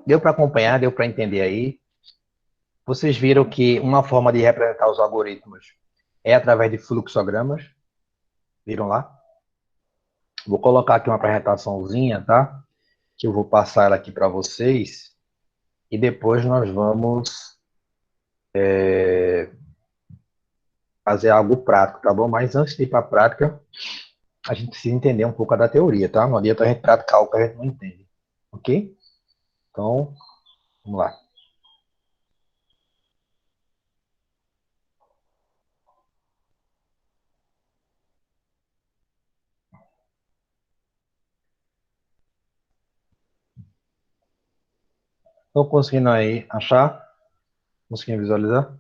Deu para acompanhar, deu para entender aí. Vocês viram que uma forma de representar os algoritmos é através de fluxogramas. Viram lá? Vou colocar aqui uma apresentaçãozinha, tá? Que eu vou passar ela aqui para vocês. E depois nós vamos fazer algo prático, tá bom? Mas antes de ir para a prática, a gente precisa entender um pouco da teoria, tá? Não adianta a gente praticar algo que a gente não entende, ok? Então, vamos lá. Estão conseguindo aí achar? Conseguindo visualizar?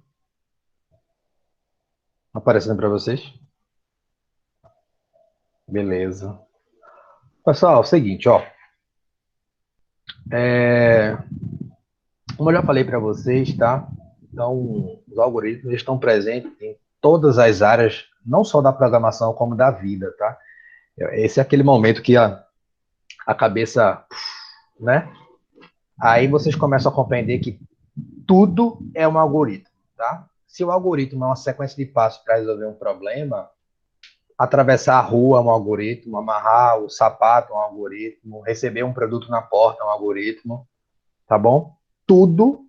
Aparecendo para vocês? Beleza. Pessoal, é o seguinte, ó. Como eu já falei para vocês, tá? Então, os algoritmos estão presentes em todas as áreas, não só da programação, como da vida, tá? Esse é aquele momento que a cabeça, né? Aí vocês começam a compreender que tudo é um algoritmo, tá? Se o algoritmo é uma sequência de passos para resolver um problema, atravessar a rua é um algoritmo, amarrar o sapato é um algoritmo, receber um produto na porta é um algoritmo, tá bom? Tudo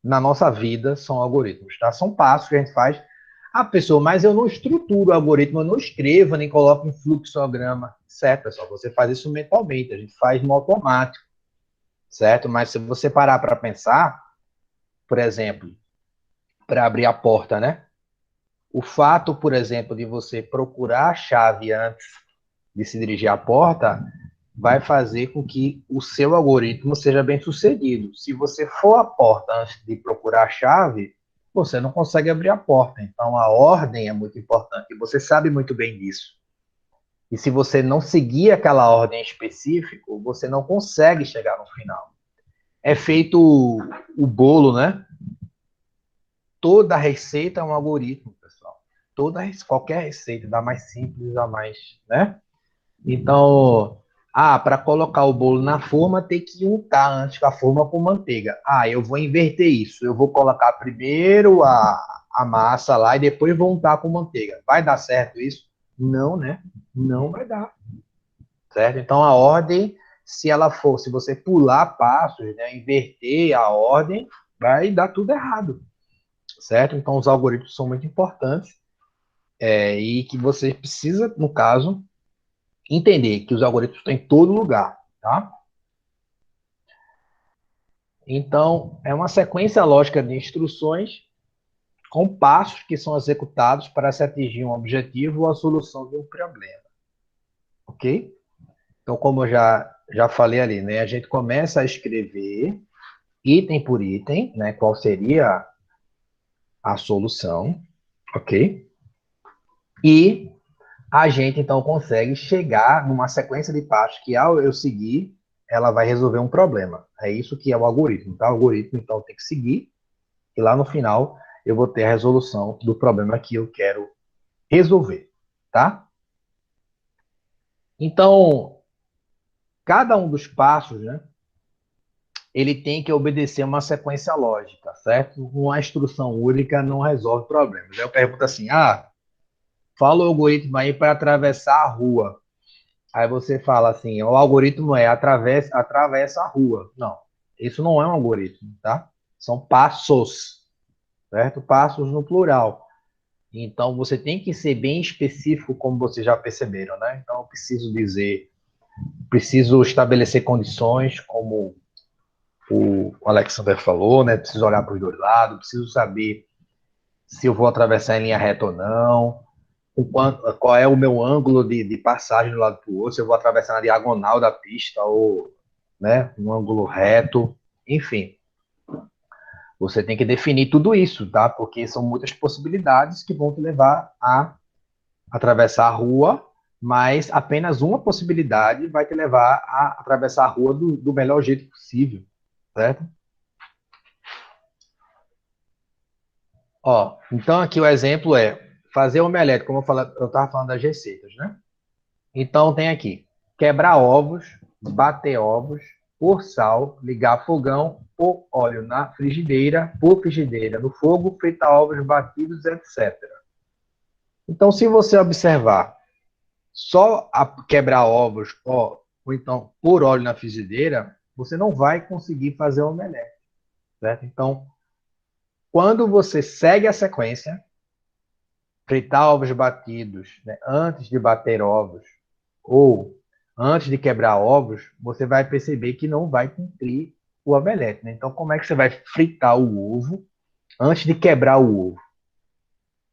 na nossa vida são algoritmos, tá? São passos que a gente faz. Ah, pessoal, mas eu não estruturo o algoritmo, eu não escrevo, nem coloco em fluxograma. Certo, pessoal, você faz isso mentalmente, a gente faz no automático, certo? Mas se você parar para pensar, por exemplo, para abrir a porta, né? O fato, por exemplo, de você procurar a chave antes de se dirigir à porta vai fazer com que o seu algoritmo seja bem sucedido. Se você for à porta antes de procurar a chave, você não consegue abrir a porta. Então, a ordem é muito importante. E você sabe muito bem disso. E se você não seguir aquela ordem específica, você não consegue chegar no final. É feito o bolo, né? Toda receita é um algoritmo, pessoal. Qualquer receita, da mais simples a mais, né? Então, para colocar o bolo na forma, tem que untar antes a forma com manteiga. Eu vou inverter isso. Eu vou colocar primeiro a massa lá e depois vou untar com manteiga. Vai dar certo isso? Não, né? Não vai dar. Certo? Então, a ordem, se você pular passos, né, inverter a ordem, vai dar tudo errado. Certo? Então, os algoritmos são muito importantes e que você precisa, no caso, entender que os algoritmos estão em todo lugar, tá? Então, é uma sequência lógica de instruções com passos que são executados para se atingir um objetivo ou a solução de um problema. Ok? Então, como eu já falei ali, né? A gente começa a escrever item por item, né? Qual seria a solução, ok? E a gente, então, consegue chegar numa sequência de passos que, ao eu seguir, ela vai resolver um problema. É isso que é o algoritmo, tá? O algoritmo, então, tem que seguir e lá no final eu vou ter a resolução do problema que eu quero resolver, tá? Então, cada um dos passos, né, ele tem que obedecer uma sequência lógica, certo? Uma instrução única não resolve problemas. Aí eu pergunto assim, fala o algoritmo aí para atravessar a rua. Aí você fala assim, o algoritmo é atravessa a rua. Não, isso não é um algoritmo, tá? São passos, certo? Passos no plural. Então, você tem que ser bem específico, como vocês já perceberam, né? Então, eu preciso estabelecer condições, como o Alexander falou, né? Preciso olhar para os dois lados, preciso saber se eu vou atravessar em linha reta ou não, qual é o meu ângulo de passagem do lado para o outro, se eu vou atravessar na diagonal da pista ou, né, no ângulo reto, enfim. Você tem que definir tudo isso, tá? Porque são muitas possibilidades que vão te levar a atravessar a rua, mas apenas uma possibilidade vai te levar a atravessar a rua do melhor jeito possível, certo? Ó, então aqui o exemplo é fazer omelete, como eu estava falando das receitas, né? Então tem aqui, quebrar ovos, bater ovos, pôr sal, ligar fogão, pôr óleo na frigideira, pôr frigideira no fogo, fritar ovos batidos, etc. Então, se você observar só quebrar ovos ou então pôr óleo na frigideira, você não vai conseguir fazer o omelete, certo? Então, quando você segue a sequência, fritar ovos batidos, né, antes de bater ovos, ou antes de quebrar ovos, você vai perceber que não vai cumprir o omelete, né? Então, como é que você vai fritar o ovo antes de quebrar o ovo?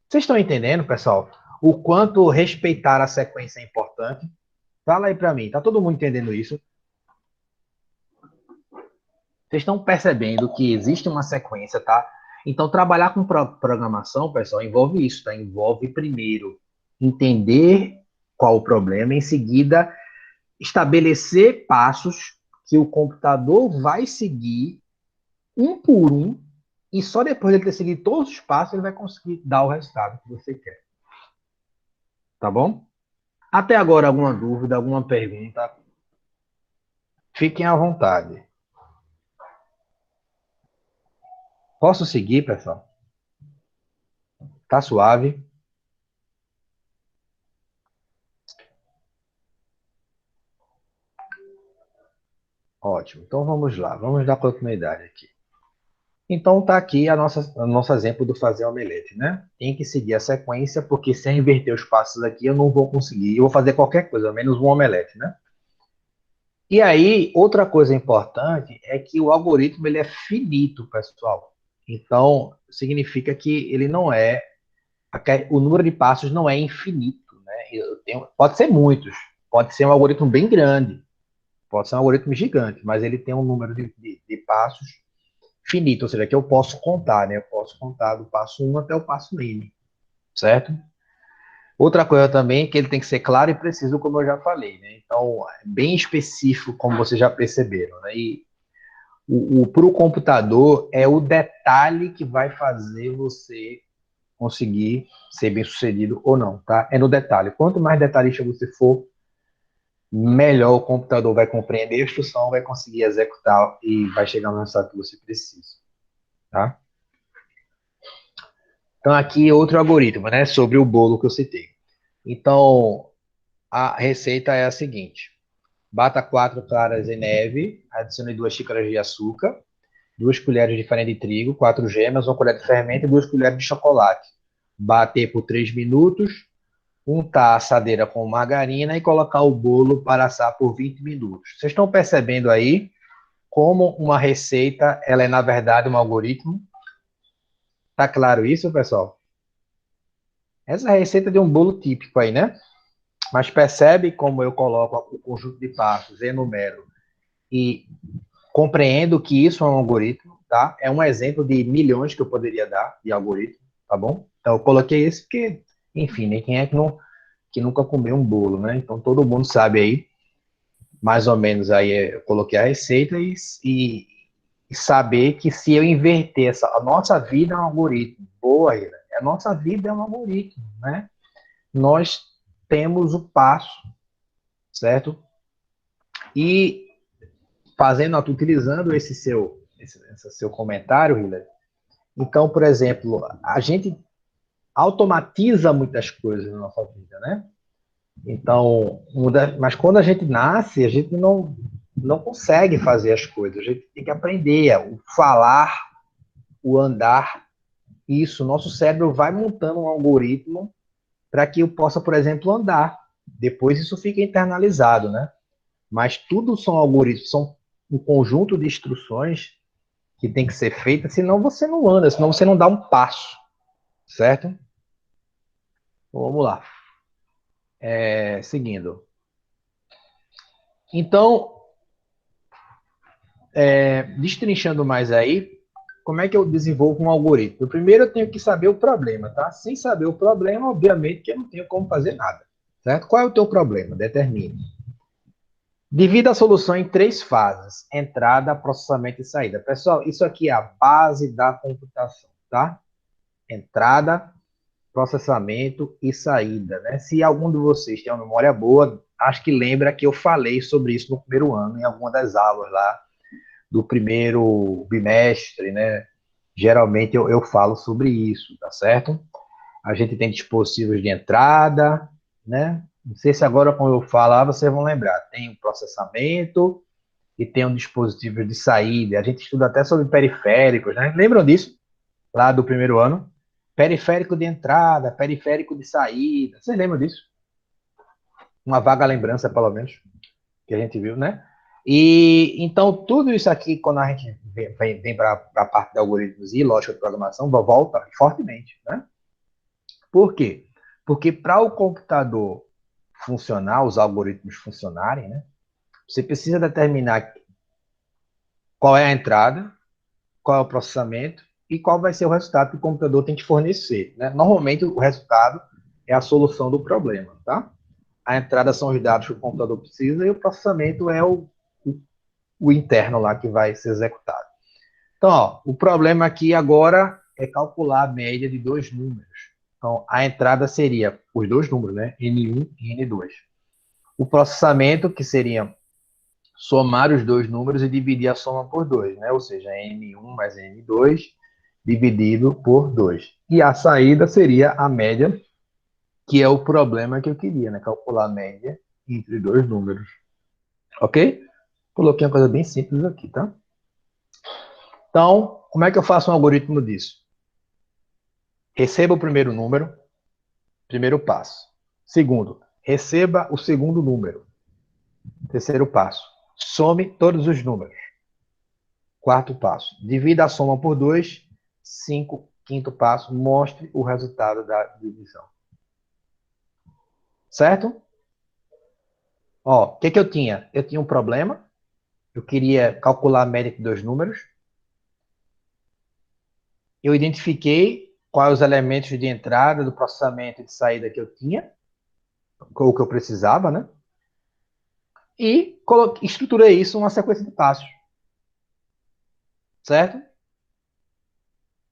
Vocês estão entendendo, pessoal? O quanto respeitar a sequência é importante? Fala aí para mim, tá todo mundo entendendo isso? Vocês estão percebendo que existe uma sequência, tá? Então, trabalhar com programação, pessoal, envolve isso, tá? Envolve primeiro entender qual o problema, em seguida estabelecer passos que o computador vai seguir um por um, e só depois de ter seguido todos os passos ele vai conseguir dar o resultado que você quer. Tá bom? Até agora, alguma dúvida, alguma pergunta? Fiquem à vontade. Posso seguir, pessoal? Tá suave? Ótimo. Então vamos lá, vamos dar continuidade aqui. Então tá aqui o nosso exemplo do fazer omelete, né? Tem que seguir a sequência, porque se eu inverter os passos aqui, eu não vou conseguir. Eu vou fazer qualquer coisa, menos um omelete, né? E aí, outra coisa importante é que o algoritmo ele é finito, pessoal. Então, significa que ele não é, o número de passos não é infinito, né? Pode ser muitos, pode ser um algoritmo bem grande, pode ser um algoritmo gigante, mas ele tem um número de passos finito, ou seja, que eu posso contar, né? Eu posso contar do passo 1 até o passo N, certo? Outra coisa também é que ele tem que ser claro e preciso, como eu já falei, né? Então, bem específico, como vocês já perceberam, né? E para o computador é o detalhe que vai fazer você conseguir ser bem sucedido ou não, tá? É no detalhe. Quanto mais detalhista você for, melhor o computador vai compreender a instrução, vai conseguir executar e vai chegar no resultado que você precisa, tá? Então, aqui outro algoritmo, né? Sobre o bolo que eu citei. Então, a receita é a seguinte. Bata 4 claras em neve, adicione 2 xícaras de açúcar, 2 colheres de farinha de trigo, 4 gemas, 1 colher de fermento e 2 colheres de chocolate. Bater por 3 minutos, untar a assadeira com margarina e colocar o bolo para assar por 20 minutos. Vocês estão percebendo aí como uma receita, ela é na verdade um algoritmo? Tá claro isso, pessoal? Essa é a receita de um bolo típico aí, né? Mas percebe como eu coloco o conjunto de passos, enumero e compreendo que isso é um algoritmo, tá? É um exemplo de milhões que eu poderia dar de algoritmo, tá bom? Então eu coloquei esse porque, enfim, nem quem é que nunca comeu um bolo, né? Então todo mundo sabe aí, mais ou menos aí eu coloquei a receita e saber que se eu inverter a nossa vida é um algoritmo. Boa, Ira. A nossa vida é um algoritmo, né? Nós temos o passo, certo? E fazendo, utilizando esse seu comentário, Hillary, então, por exemplo, a gente automatiza muitas coisas na nossa vida, né? Então, mas quando a gente nasce, a gente não consegue fazer as coisas, a gente tem que aprender o falar, o andar, isso, nosso cérebro vai montando um algoritmo para que eu possa, por exemplo, andar. Depois isso fica internalizado, né? Mas tudo são algoritmos, são um conjunto de instruções que tem que ser feita, senão você não anda, senão você não dá um passo, certo? Então, vamos lá. Seguindo. Então, destrinchando mais aí, como é que eu desenvolvo um algoritmo? Primeiro eu tenho que saber o problema, tá? Sem saber o problema, obviamente que eu não tenho como fazer nada, certo? Qual é o teu problema? Determine. Divida a solução em 3 fases: entrada, processamento e saída. Pessoal, isso aqui é a base da computação, tá? Entrada, processamento e saída, né? Se algum de vocês tem uma memória boa, acho que lembra que eu falei sobre isso no primeiro ano, em alguma das aulas lá do primeiro bimestre, né? Geralmente eu falo sobre isso, tá certo? A gente tem dispositivos de entrada, né? Não sei se agora, quando eu falar, vocês vão lembrar. Tem um processamento e tem um dispositivo de saída. A gente estuda até sobre periféricos, né? Lembram disso? Lá do primeiro ano? Periférico de entrada, periférico de saída. Vocês lembram disso? Uma vaga lembrança, pelo menos, que a gente viu, né? E então, tudo isso aqui, quando a gente vem para a parte de algoritmos e lógica de programação, volta fortemente, né? Por quê? Porque para o computador funcionar, os algoritmos funcionarem, né? Você precisa determinar qual é a entrada, qual é o processamento e qual vai ser o resultado que o computador tem que fornecer, né? Normalmente, o resultado é a solução do problema, tá? A entrada são os dados que o computador precisa e o processamento é o interno lá que vai ser executado. Então, ó, o problema aqui agora é calcular a média de 2 números. Então, a entrada seria os 2 números, né? N1 e N2. O processamento, que seria somar os 2 números e dividir a soma por 2, né? Ou seja, N1 mais N2 dividido por 2. E a saída seria a média, que é o problema que eu queria, né? Calcular a média entre 2 números. Ok? Coloquei uma coisa bem simples aqui, tá? Então, como é que eu faço um algoritmo disso? Receba o primeiro número, primeiro passo. Segundo, receba o segundo número. Terceiro passo, some todos os números. Quarto passo, divida a soma por 2. Quinto passo, mostre o resultado da divisão. Certo? Ó, o que eu tinha? Eu tinha um problema, eu queria calcular a média de 2 números. Eu identifiquei quais os elementos de entrada, do processamento e de saída que eu tinha, ou que eu precisava, né? E estruturei isso em uma sequência de passos. Certo?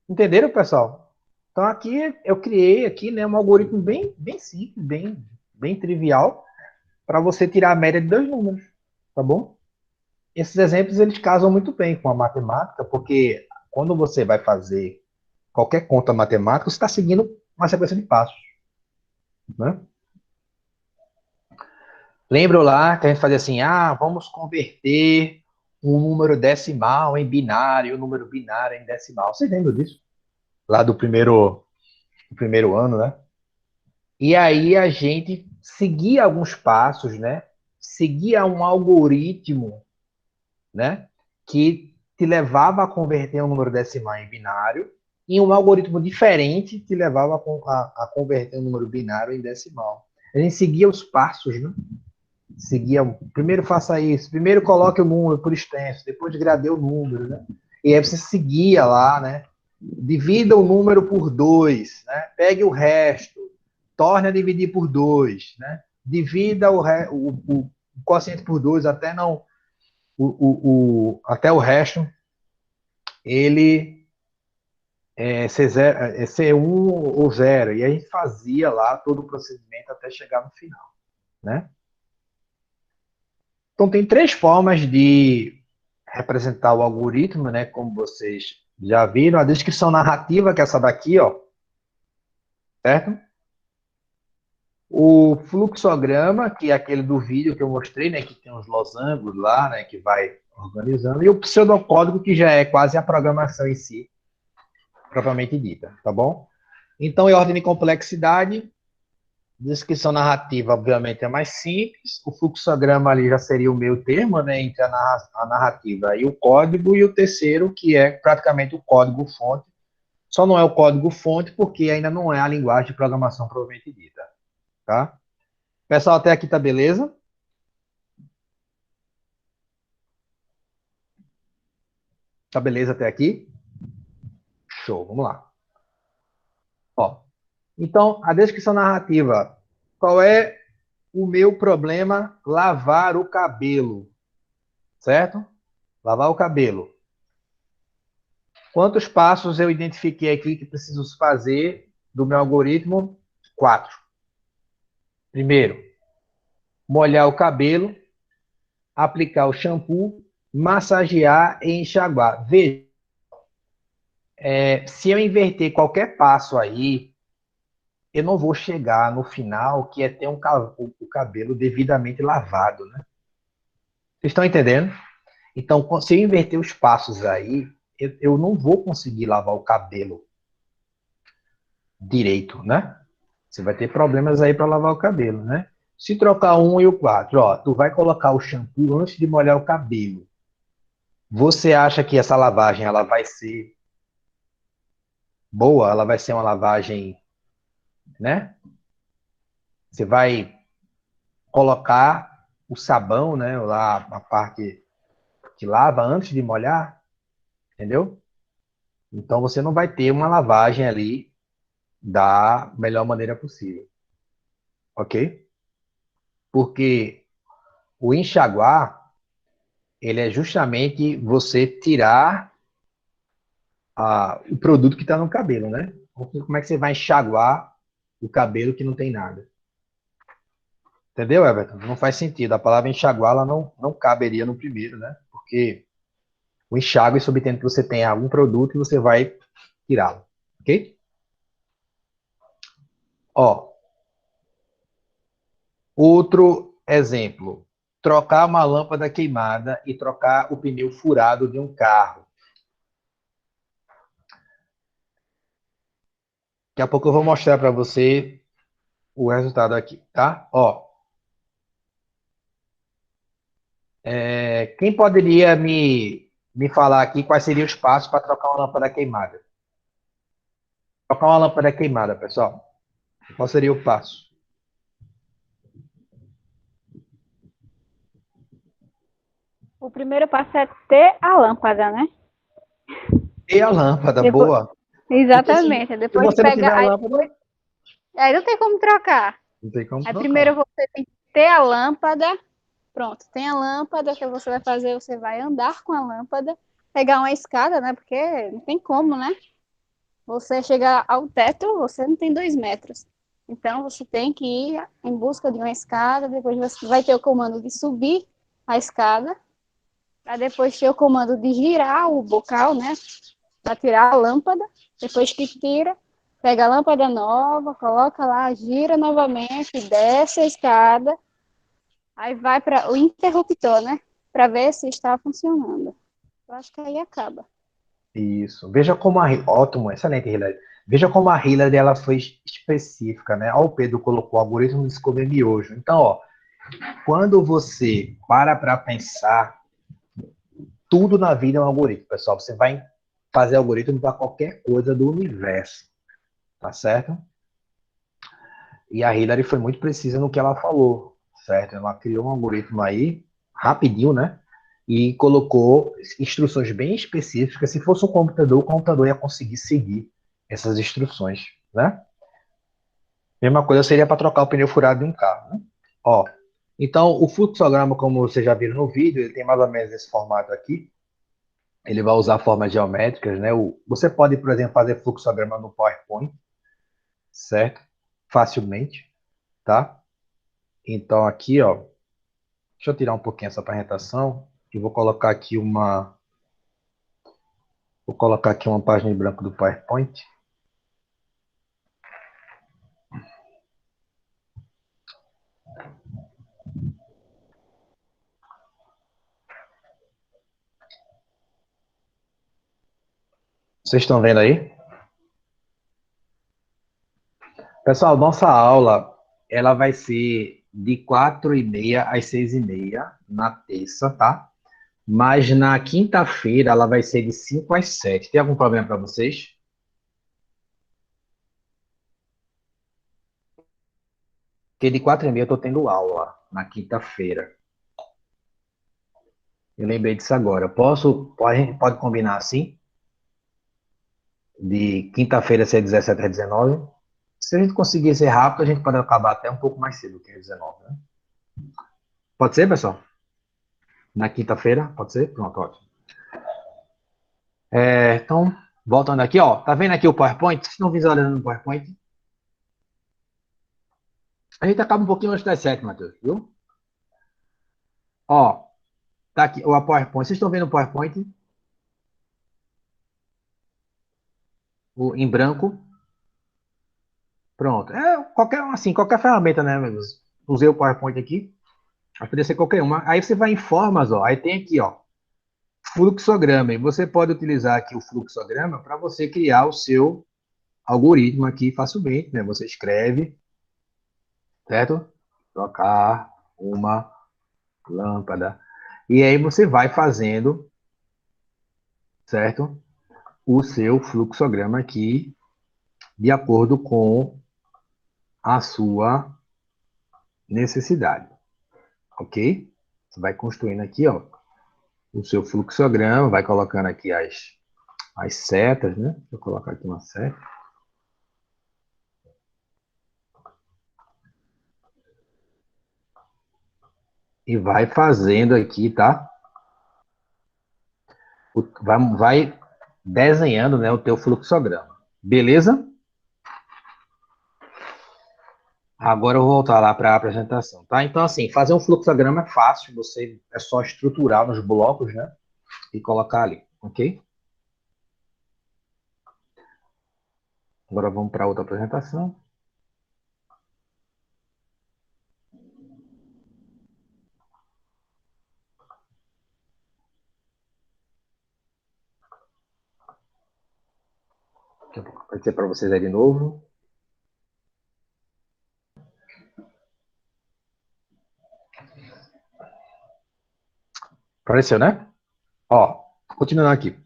Entenderam, pessoal? Então aqui eu criei aqui, né, um algoritmo bem simples, bem trivial, para você tirar a média de 2 números, tá bom? Esses exemplos eles casam muito bem com a matemática, porque quando você vai fazer qualquer conta matemática, você está seguindo uma sequência de passos, né? Lembro lá que a gente fazia assim, vamos converter um número decimal em binário, um número binário em decimal. Vocês lembram disso? Lá do primeiro ano, né? E aí a gente seguia alguns passos, né? Seguia um algoritmo, né? Que te levava a converter um número decimal em binário em um algoritmo diferente que levava a converter um número binário em decimal. A gente seguia os passos, né? Seguia, primeiro faça isso, primeiro coloque o número por extenso, depois gradeie o número, né? E aí você seguia lá, né? Divida o número por 2, né? Pegue o resto, torne a dividir por 2, né? Divida o quociente por 2 até não até o resto ele ser 1 ou 0. E a gente fazia lá todo o procedimento até chegar no final, né? Então, tem 3 formas de representar o algoritmo, né? Como vocês já viram. A descrição narrativa, que é essa daqui, ó. Certo? O fluxograma, que é aquele do vídeo que eu mostrei, né? Que tem os losangos lá, né? Que vai organizando. E o pseudocódigo, que já é quase a programação em si, propriamente dita, tá bom? Então, em ordem de complexidade, descrição narrativa, obviamente, é mais simples. O fluxograma ali já seria o meio termo, né, entre a narrativa e o código. E o terceiro, que é praticamente o código-fonte. Só não é o código-fonte porque ainda não é a linguagem de programação propriamente dita. Tá? Pessoal, até aqui tá beleza? Tá beleza até aqui? Show, vamos lá. Ó, então, a descrição narrativa. Qual é o meu problema? Lavar o cabelo. Certo? Lavar o cabelo. Quantos passos eu identifiquei aqui que preciso fazer do meu algoritmo? 4. Primeiro, molhar o cabelo, aplicar o shampoo, massagear e enxaguar. Veja, se eu inverter qualquer passo aí, eu não vou chegar no final, que é ter o cabelo devidamente lavado, né? Vocês estão entendendo? Então, se eu inverter os passos aí, eu não vou conseguir lavar o cabelo direito, né? Você vai ter problemas aí para lavar o cabelo, né? Se trocar 1 e o 4, ó, tu vai colocar o shampoo antes de molhar o cabelo. Você acha que essa lavagem ela vai ser boa? Ela vai ser uma lavagem, né? Você vai colocar o sabão, né? Lá a parte que lava antes de molhar, entendeu? Então você não vai ter uma lavagem ali da melhor maneira possível, ok? Porque o enxaguar ele é justamente você tirar o produto que está no cabelo, né? Como é que você vai enxaguar o cabelo que não tem nada? Entendeu, Everton? Não faz sentido. A palavra enxaguar, ela não caberia no primeiro, né? Porque o enxágue subtende que você tem algum produto e você vai tirá-lo, ok? Ó, outro exemplo. Trocar uma lâmpada queimada e trocar o pneu furado de um carro. Daqui a pouco eu vou mostrar para você o resultado aqui, tá? Ó, quem poderia me falar aqui quais seriam os passos para trocar uma lâmpada queimada? Trocar uma lâmpada queimada, pessoal. Qual seria o passo? O primeiro passo é ter a lâmpada, né? Ter a lâmpada, Depois, boa. exatamente. Se Depois você não tiver pegar. a lâmpada, Aí não tem como trocar. não tem como Aí trocar. primeiro você tem que ter a lâmpada. Pronto, tem a lâmpada. O que você vai fazer? Você vai andar com a lâmpada, pegar uma escada, né? Porque não tem como, né? Você chegar ao teto, você não tem 2 metros. Então você tem que ir em busca de uma escada. Depois você vai ter o comando de subir a escada. Para depois ter o comando de girar o bocal, né? Para tirar a lâmpada. Depois que tira, pega a lâmpada nova, coloca lá, gira novamente, desce a escada. Aí vai para o interruptor, né? Para ver se está funcionando. Eu acho que aí acaba. Isso. Veja como ótimo, excelente, Hilary. Veja como a Hilary ela foi específica, né? Ó, o Pedro colocou o algoritmo de descobrir miojo. Então, ó, quando você para pensar, tudo na vida é um algoritmo, pessoal. Você vai fazer algoritmo para qualquer coisa do universo, tá certo? E a Hillary foi muito precisa no que ela falou, certo? Ela criou um algoritmo aí, rapidinho, né? E colocou instruções bem específicas. Se fosse um computador, o computador ia conseguir seguir essas instruções, né? Mesma coisa seria para trocar o pneu furado de um carro, né? Ó, então, o fluxograma, como vocês já viram no vídeo, ele tem mais ou menos esse formato aqui. Ele vai usar formas geométricas, né? Você pode, por exemplo, fazer fluxograma no PowerPoint, certo? Facilmente, tá? Então, aqui, ó, deixa eu tirar um pouquinho essa apresentação e vou colocar aqui uma página em branco do PowerPoint. Vocês estão vendo aí? Pessoal, nossa aula, ela vai ser de 4h30 às 6h30 na terça, tá? Mas na quinta-feira ela vai ser de 5 às 7. Tem algum problema para vocês? Porque de 4h30 eu estou tendo aula na quinta-feira. Eu lembrei disso agora. Pode combinar assim? De quinta-feira ser 17 às 19? Se a gente conseguir ser rápido, a gente pode acabar até um pouco mais cedo que às 19, né? Pode ser, pessoal? Na quinta-feira? Pode ser? Pronto, ótimo. Então, voltando aqui, ó. Tá vendo aqui o PowerPoint? Vocês estão visualizando o PowerPoint? A gente acaba um pouquinho antes das 7, Matheus, viu? Ó, tá aqui o PowerPoint. Vocês estão vendo o PowerPoint? Em branco? Pronto. Qualquer ferramenta, né, amigos? Usei o PowerPoint aqui. Mas poderia ser qualquer uma. Aí você vai em formas, ó. Aí tem aqui, ó, fluxograma. E você pode utilizar aqui o fluxograma para você criar o seu algoritmo aqui facilmente, né? Você escreve, certo? Trocar uma lâmpada. E aí você vai fazendo, certo? O seu fluxograma aqui de acordo com a sua necessidade, ok? Você vai construindo aqui, ó, o seu fluxograma, vai colocando aqui as setas, né? Vou colocar aqui uma seta. E vai fazendo aqui, tá? Vai desenhando, né, o teu fluxograma. Beleza? Agora eu vou voltar lá para a apresentação, tá? Então, assim, fazer um fluxograma é fácil, é só estruturar nos blocos, né? E colocar ali, ok? Agora vamos para outra apresentação. Vou aparecer para vocês aí de novo. Apareceu, né? Ó, continuando aqui.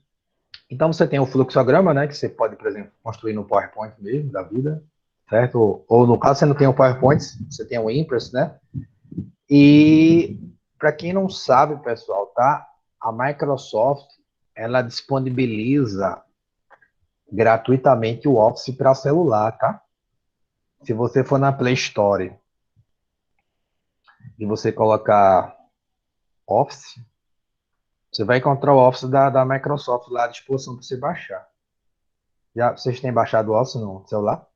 Então, você tem o fluxograma, né? Que você pode, por exemplo, construir no PowerPoint mesmo, da vida, certo? Ou no caso, você não tem o PowerPoint, você tem o Impress, né? E, para quem não sabe, pessoal, tá? A Microsoft, ela disponibiliza gratuitamente o Office para celular, tá? Se você for na Play Store e você colocar Office, você vai encontrar o Office da Microsoft lá à disposição para você baixar. Vocês têm baixado o Office no celular?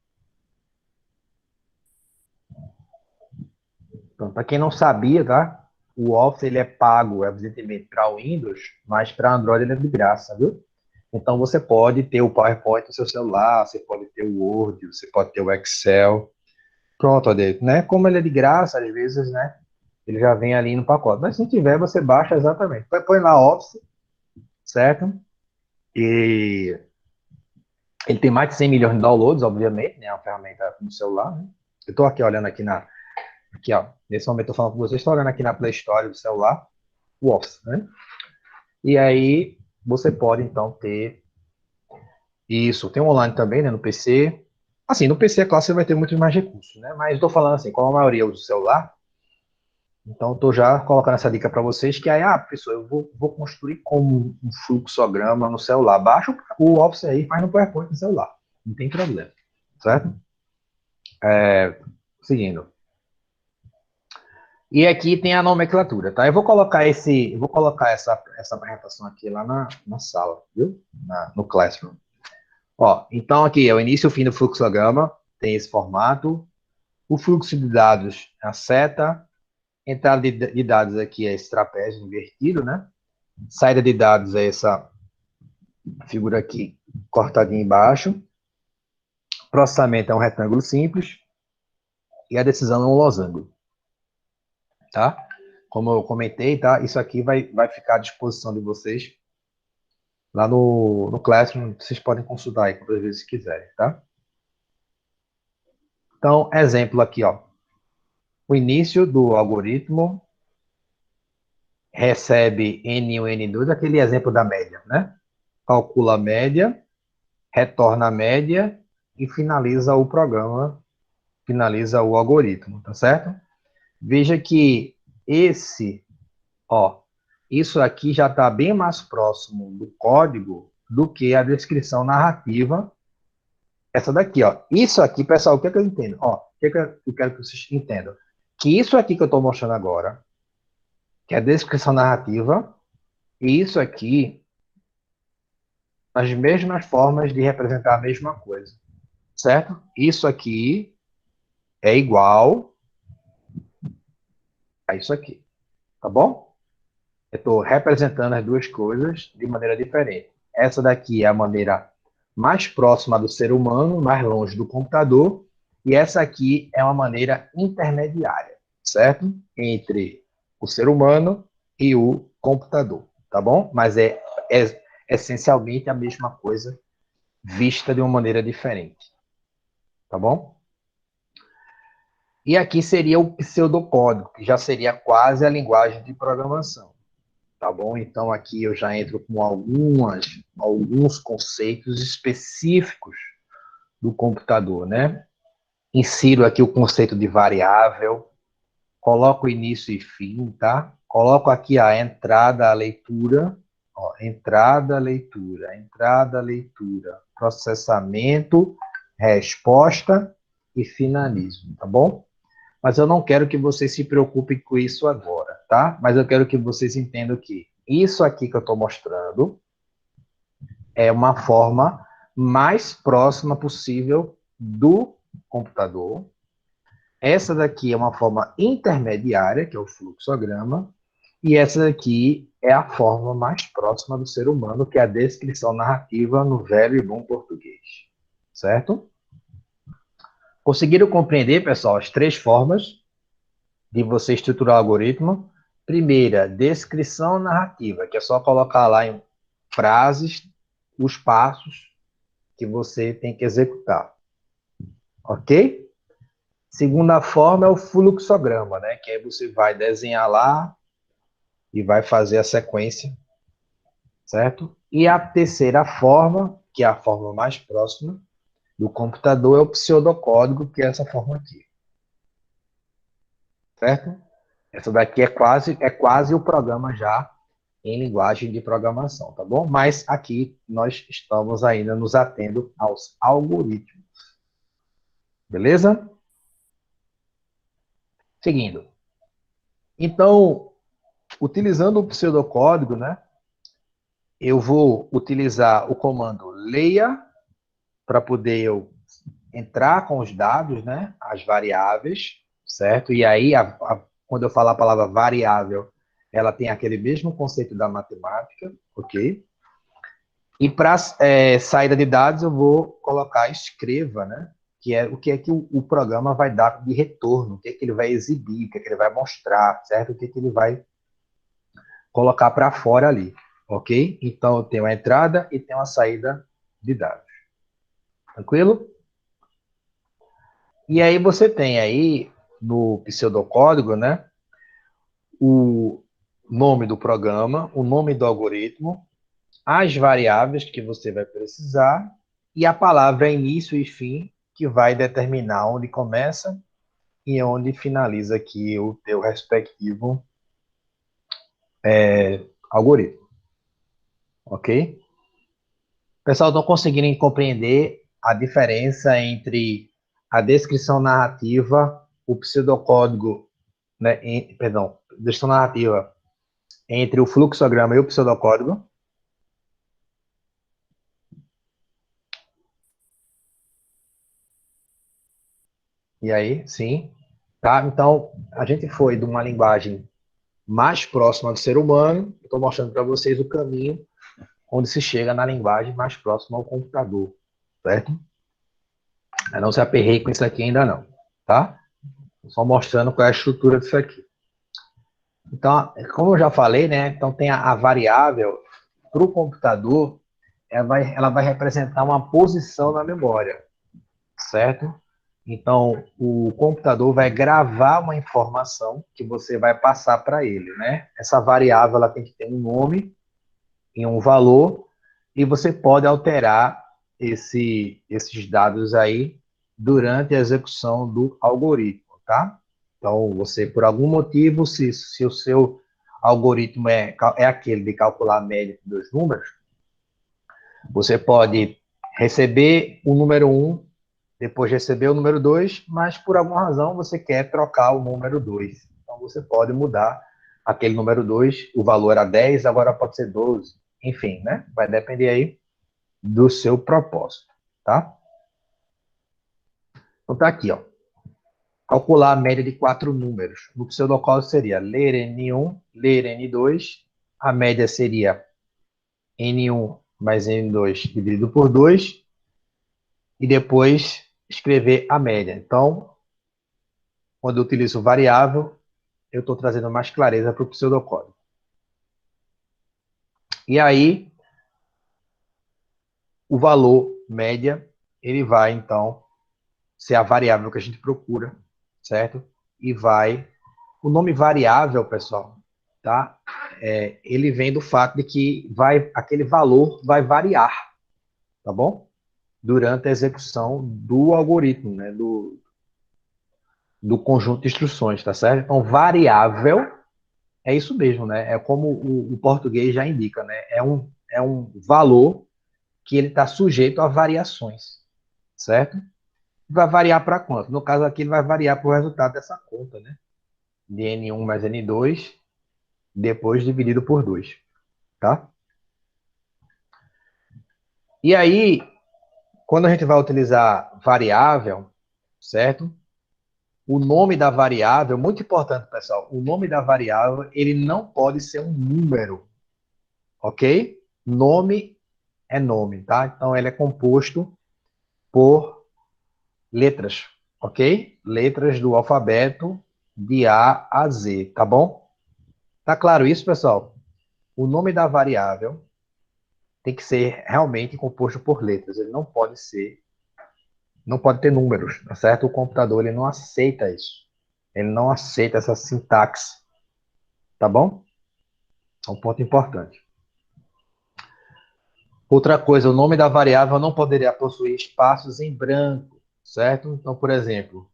Então, para quem não sabia, tá? O Office ele é pago, evidentemente, para o Windows, mas para Android ele é de graça, viu? Então você pode ter o PowerPoint no seu celular, você pode ter o Word, você pode ter o Excel. Pronto, Ade, né? Como ele é de graça, às vezes, né? Ele já vem ali no pacote. Mas se não tiver, você baixa exatamente. Põe lá Office, certo? E ele tem mais de 100 milhões de downloads, obviamente, né? É uma ferramenta no celular, né? Eu estou aqui olhando aqui, ó. Nesse momento eu estou falando com vocês, estou olhando aqui na Play Store do celular, o Office, né? E aí você pode, então, ter Isso, tem um online também, né, no PC. Assim, no PC, é claro, você vai ter muito mais recursos, né? Mas estou falando assim, como a maioria usa o celular, então estou já colocando essa dica para vocês, que aí, professor, eu vou construir como um fluxograma no celular. Baixa o Office aí, faz no PowerPoint no celular. Não tem problema, certo? Seguindo. E aqui tem a nomenclatura, tá? Eu vou colocar essa apresentação aqui lá na sala, viu? No Classroom. Ó, então aqui é o início e o fim do fluxograma, tem esse formato. O fluxo de dados é a seta. Entrada de dados aqui é esse trapézio invertido, né? Saída de dados é essa figura aqui, cortadinha embaixo. Processamento é um retângulo simples. E a decisão é um losango. Tá? Como eu comentei, tá? Isso aqui vai ficar à disposição de vocês lá no Classroom. Vocês podem consultar aí quantas vezes quiserem, tá? Então, exemplo aqui, ó. O início do algoritmo recebe N1, N2, aquele exemplo da média, né? Calcula a média, retorna a média e finaliza o programa, finaliza o algoritmo, tá certo? Veja que isso aqui já está bem mais próximo do código do que a descrição narrativa. Essa daqui, ó. Isso aqui, pessoal, o que é que eu entendo? Ó, o que é que eu quero que vocês entendam? Que isso aqui que eu estou mostrando agora, que é a descrição narrativa, e isso aqui, as mesmas formas de representar a mesma coisa, certo? Isso aqui é igual a isso aqui, tá bom? Eu estou representando as duas coisas de maneira diferente. Essa daqui é a maneira mais próxima do ser humano, mais longe do computador, e essa aqui é uma maneira intermediária, certo? Entre o ser humano e o computador, tá bom? Mas é essencialmente a mesma coisa, vista de uma maneira diferente, tá bom? E aqui seria o pseudocódigo, que já seria quase a linguagem de programação. Tá bom? Então, aqui eu já entro com alguns conceitos específicos do computador, né? Insiro aqui o conceito de variável, coloco início e fim, tá? Coloco aqui a entrada, a leitura, ó, entrada, leitura, processamento, resposta e finalizo, tá bom? Mas eu não quero que vocês se preocupem com isso agora, tá? Mas eu quero que vocês entendam que isso aqui que eu estou mostrando é uma forma mais próxima possível do computador. Essa daqui é uma forma intermediária, que é o fluxograma, e essa daqui é a forma mais próxima do ser humano, que é a descrição narrativa no velho e bom português, certo? Conseguiram compreender, pessoal, as três formas de você estruturar o algoritmo? Primeira, descrição narrativa, que é só colocar lá em frases os passos que você tem que executar. Ok? Segunda forma é o fluxograma, né? Que aí você vai desenhar lá e vai fazer a sequência, certo? E a terceira forma, que é a forma mais próxima do computador, é o pseudocódigo, que é essa forma aqui. Certo? Essa daqui é quase o programa já em linguagem de programação, tá bom? Mas aqui nós estamos ainda nos atendo aos algoritmos. Beleza? Seguindo. Então, utilizando o pseudocódigo, né? Eu vou utilizar o comando leia para poder eu entrar com os dados, né? As variáveis, certo? E aí, quando eu falar a palavra variável, ela tem aquele mesmo conceito da matemática, ok? E para saída de dados, eu vou colocar escreva, né? Que é o que o programa vai dar de retorno, o que ele vai exibir, o que ele vai mostrar, certo? O que ele vai colocar para fora ali, ok? Então, eu tenho a entrada e tenho a saída de dados. Tranquilo? E aí você tem aí, no pseudocódigo, né? O nome do programa, o nome do algoritmo, as variáveis que você vai precisar e a palavra início e fim, que vai determinar onde começa e onde finaliza aqui o teu respectivo algoritmo. Ok? Pessoal, estão conseguindo compreender a diferença entre a descrição narrativa, o pseudocódigo, né, descrição narrativa entre o fluxograma e o pseudocódigo? E aí, sim. Tá? Então, a gente foi de uma linguagem mais próxima do ser humano. Estou mostrando para vocês o caminho onde se chega na linguagem mais próxima ao computador, certo? Eu não se aperrei com isso aqui ainda não, tá? Só mostrando qual é a estrutura disso aqui. Então, como eu já falei, né? Então tem a variável para o computador, ela vai representar uma posição na memória, certo? Então, o computador vai gravar uma informação que você vai passar para ele, né? Essa variável ela tem que ter um nome e um valor, e você pode alterar esses dados aí durante a execução do algoritmo, tá? Então, você, por algum motivo, se o seu algoritmo é aquele de calcular a média de dois números, você pode receber o número 1, depois receber o número 2, mas por alguma razão você quer trocar o número 2. Então, você pode mudar aquele número 2, o valor era 10, agora pode ser 12. Enfim, né? Vai depender aí do seu propósito, tá? Então, tá aqui, ó. Calcular a média de 4 números. No pseudocódigo seria ler N1, ler N2. A média seria N1 mais N2 dividido por 2. E depois escrever a média. Então, quando eu utilizo variável, eu estou trazendo mais clareza para o pseudocódigo. E aí, o valor média, ele vai, então, ser a variável que a gente procura, certo? E vai... O nome variável, pessoal, tá? Ele vem do fato de que aquele valor vai variar, tá bom? Durante a execução do algoritmo, né? Do conjunto de instruções, tá certo? Então, variável é isso mesmo, né? É como o português já indica, né? É um valor que ele está sujeito a variações, certo? Vai variar para quanto? No caso aqui, ele vai variar para o resultado dessa conta, né? De N1 mais N2, depois dividido por 2, tá? E aí, quando a gente vai utilizar variável, certo? O nome da variável, muito importante, pessoal, o nome da variável, ele não pode ser um número, ok? Nome é nome, tá? Então, ele é composto por letras, ok? Letras do alfabeto de A a Z, tá bom? Tá claro isso, pessoal? O nome da variável tem que ser realmente composto por letras. Ele não pode ter números, tá certo? O computador, ele não aceita isso. Ele não aceita essa sintaxe, tá bom? É um ponto importante. Outra coisa, o nome da variável não poderia possuir espaços em branco, certo? Então, por exemplo,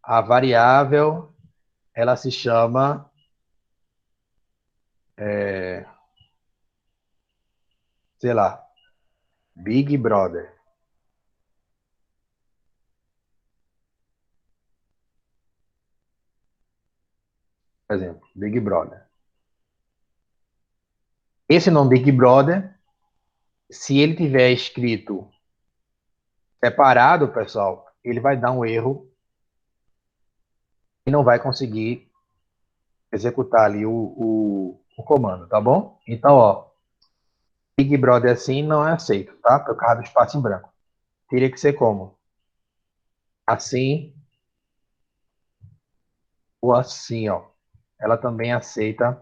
a variável, ela se chama, sei lá, Big Brother. Por exemplo, Big Brother. Esse nome Big Brother, se ele tiver escrito separado, pessoal, ele vai dar um erro e não vai conseguir executar ali o comando, tá bom? Então, ó, Big Brother assim não é aceito, tá? Por causa do espaço em branco. Teria que ser como? Assim ou assim, ó. Ela também aceita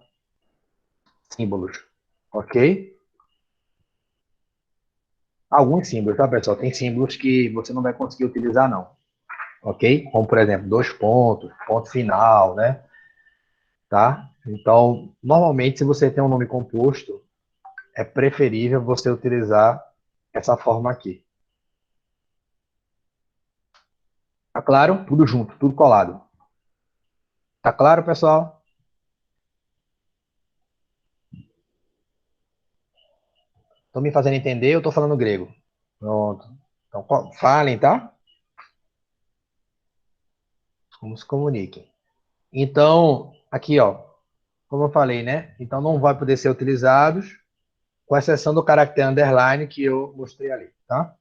símbolos, ok? Alguns símbolos, tá, pessoal? Tem símbolos que você não vai conseguir utilizar, não. Ok? Como, por exemplo, dois pontos, ponto final, né? Tá? Então, normalmente, se você tem um nome composto, é preferível você utilizar essa forma aqui. Tá claro? Tudo junto, tudo colado. Tá claro, pessoal? Estão me fazendo entender? Eu estou falando grego. Pronto. Então, falem, tá? Como se comuniquem. Então, aqui, ó, como eu falei, né? Então, não vai poder ser utilizados, com exceção do caractere underline que eu mostrei ali, tá?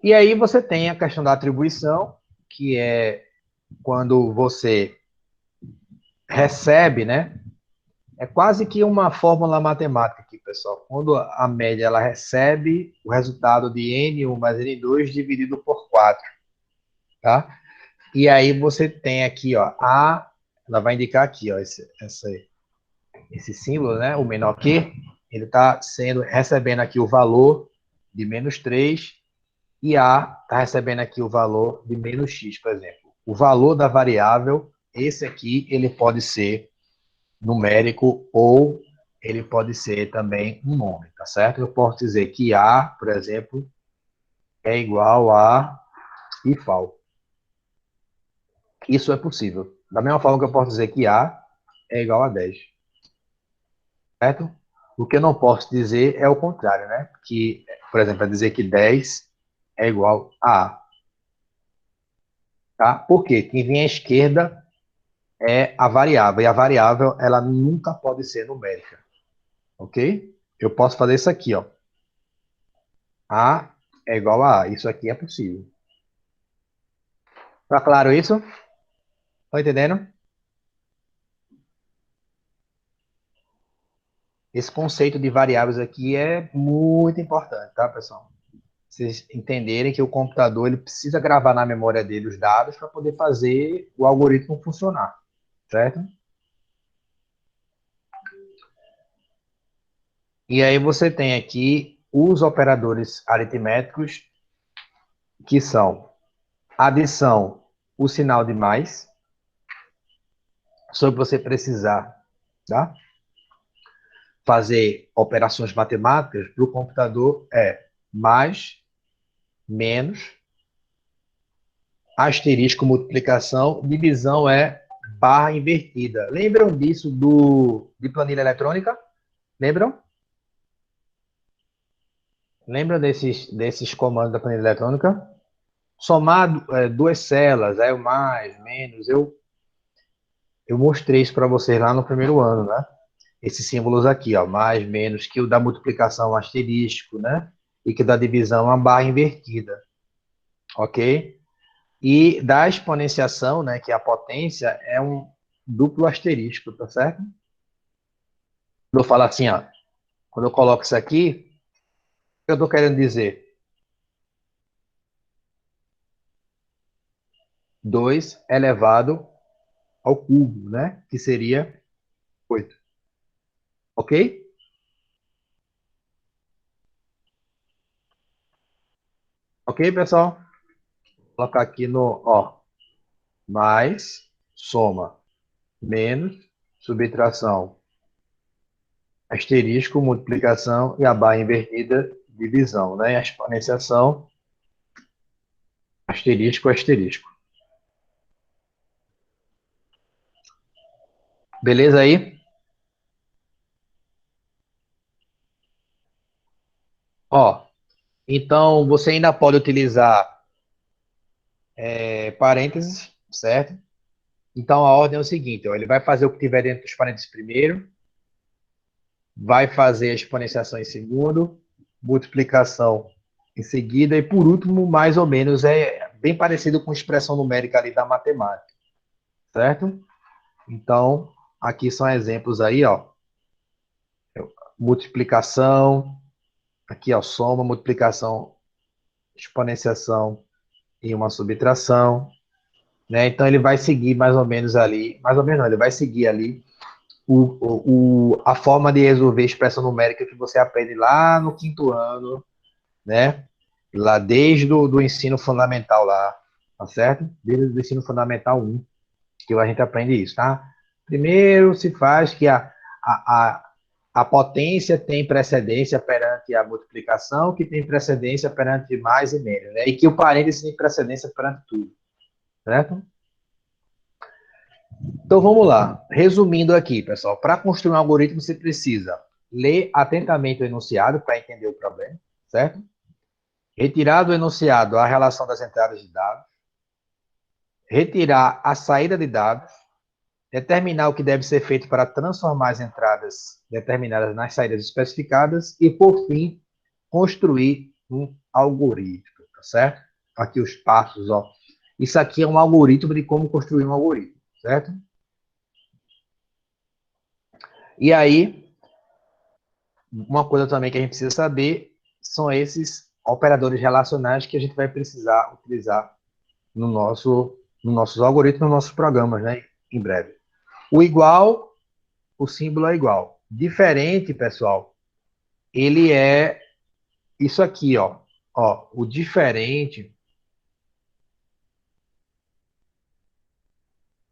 E aí você tem a questão da atribuição, que é quando você recebe, né? É quase que uma fórmula matemática aqui, pessoal. Quando a média ela recebe o resultado de N1 mais N2 dividido por 4, tá? E aí você tem aqui, ó, ela vai indicar aqui, ó, esse símbolo, né? O menor que, ele está recebendo aqui o valor de menos 3 e A está recebendo aqui o valor de menos X, por exemplo. O valor da variável, esse aqui, ele pode ser numérico ou ele pode ser também um nome, tá certo? Eu posso dizer que A, por exemplo, é igual a IFAL. Isso é possível. Da mesma forma que eu posso dizer que A é igual a 10. Certo? O que eu não posso dizer é o contrário, né? Que, por exemplo, é dizer que 10 é igual a A. Tá? Por quê? Quem vem à esquerda é a variável, e a variável ela nunca pode ser numérica. Ok? Eu posso fazer isso aqui, ó. A é igual a A. Isso aqui é possível. Tá claro isso? Estão entendendo? Esse conceito de variáveis aqui é muito importante, tá, pessoal? Vocês entenderem que o computador ele precisa gravar na memória dele os dados para poder fazer o algoritmo funcionar, certo? E aí você tem aqui os operadores aritméticos, que são adição, o sinal de mais, sobre você precisar, tá? Fazer operações matemáticas para o computador é mais, menos, asterisco, multiplicação, divisão é barra invertida. Lembram disso de planilha eletrônica? Lembram? Lembram desses comandos da planilha eletrônica? Somar duas células, é o mais, menos. Eu mostrei isso para vocês lá no primeiro ano, né? Esses símbolos aqui, ó, mais, menos, que o da multiplicação asterístico, né? E que da divisão a barra invertida, ok? E da exponenciação, né, que é a potência, é um duplo asterisco, tá certo? Quando eu falo assim, ó, quando eu coloco isso aqui, o que eu estou querendo dizer? 2 elevado ao cubo, né? Que seria 8. Ok? Ok, pessoal? Vou colocar aqui no, ó, mais, soma, menos, subtração, asterisco, multiplicação e a barra invertida, divisão, né? A exponenciação, asterisco, asterisco. Beleza aí? Ó, então você ainda pode utilizar parênteses, certo? Então a ordem é o seguinte, ó, ele vai fazer o que tiver dentro dos parênteses primeiro, vai fazer a exponenciação em segundo, multiplicação em seguida, e por último, mais ou menos, é bem parecido com expressão numérica ali da matemática, certo? Então, aqui são exemplos aí, ó, multiplicação, aqui, ó, soma, multiplicação, exponenciação e uma subtração, né? Então, ele vai seguir mais ou menos ali, mais ou menos não, ele vai seguir ali a forma de resolver expressão numérica que você aprende lá no quinto ano, né? Lá desde do ensino fundamental lá, tá certo? Desde o ensino fundamental 1, que a gente aprende isso, tá? Primeiro se faz que a potência tem precedência perante a multiplicação, que tem precedência perante mais e menos, né? E que o parênteses tem precedência perante tudo, certo? Então, vamos lá. Resumindo aqui, pessoal, para construir um algoritmo, você precisa ler atentamente o enunciado para entender o problema, certo? Retirar do enunciado a relação das entradas de dados, retirar a saída de dados, determinar o que deve ser feito para transformar as entradas determinadas nas saídas especificadas e, por fim, construir um algoritmo, tá certo? Aqui os passos, ó. Isso aqui é um algoritmo de como construir um algoritmo, certo? E aí, uma coisa também que a gente precisa saber são esses operadores relacionais que a gente vai precisar utilizar no nossos algoritmos, nos nossos programas, né? Em breve. O igual, o símbolo é igual. Diferente, pessoal, ele é isso aqui, ó. Ó, o diferente,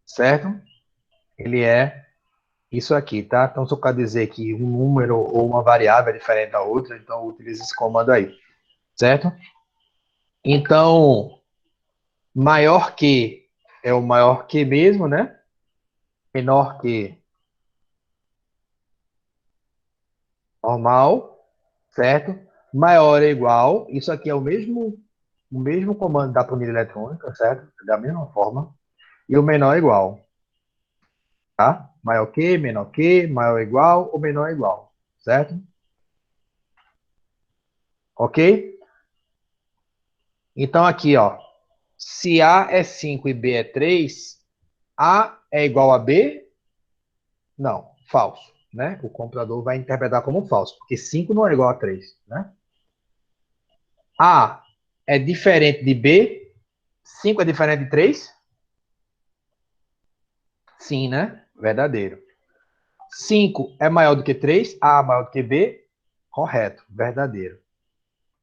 certo? Ele é isso aqui, tá? Então, se eu quero dizer que um número ou uma variável é diferente da outra, então eu utilizo esse comando aí, certo? Então, maior que é o maior que mesmo, né? Menor que normal, certo? Maior é igual, isso aqui é o mesmo comando da planilha eletrônica, certo? Da mesma forma. E o menor é igual, tá? Maior que, menor que, maior é igual ou menor é igual, certo? Ok? Então aqui, ó, se A é 5 e B é 3, A é igual a B? Não, falso, né? O computador vai interpretar como falso, porque 5 não é igual a 3, né? A é diferente de B? 5 é diferente de 3? Sim, né? Verdadeiro. 5 é maior do que 3? A maior do que B? Correto, verdadeiro.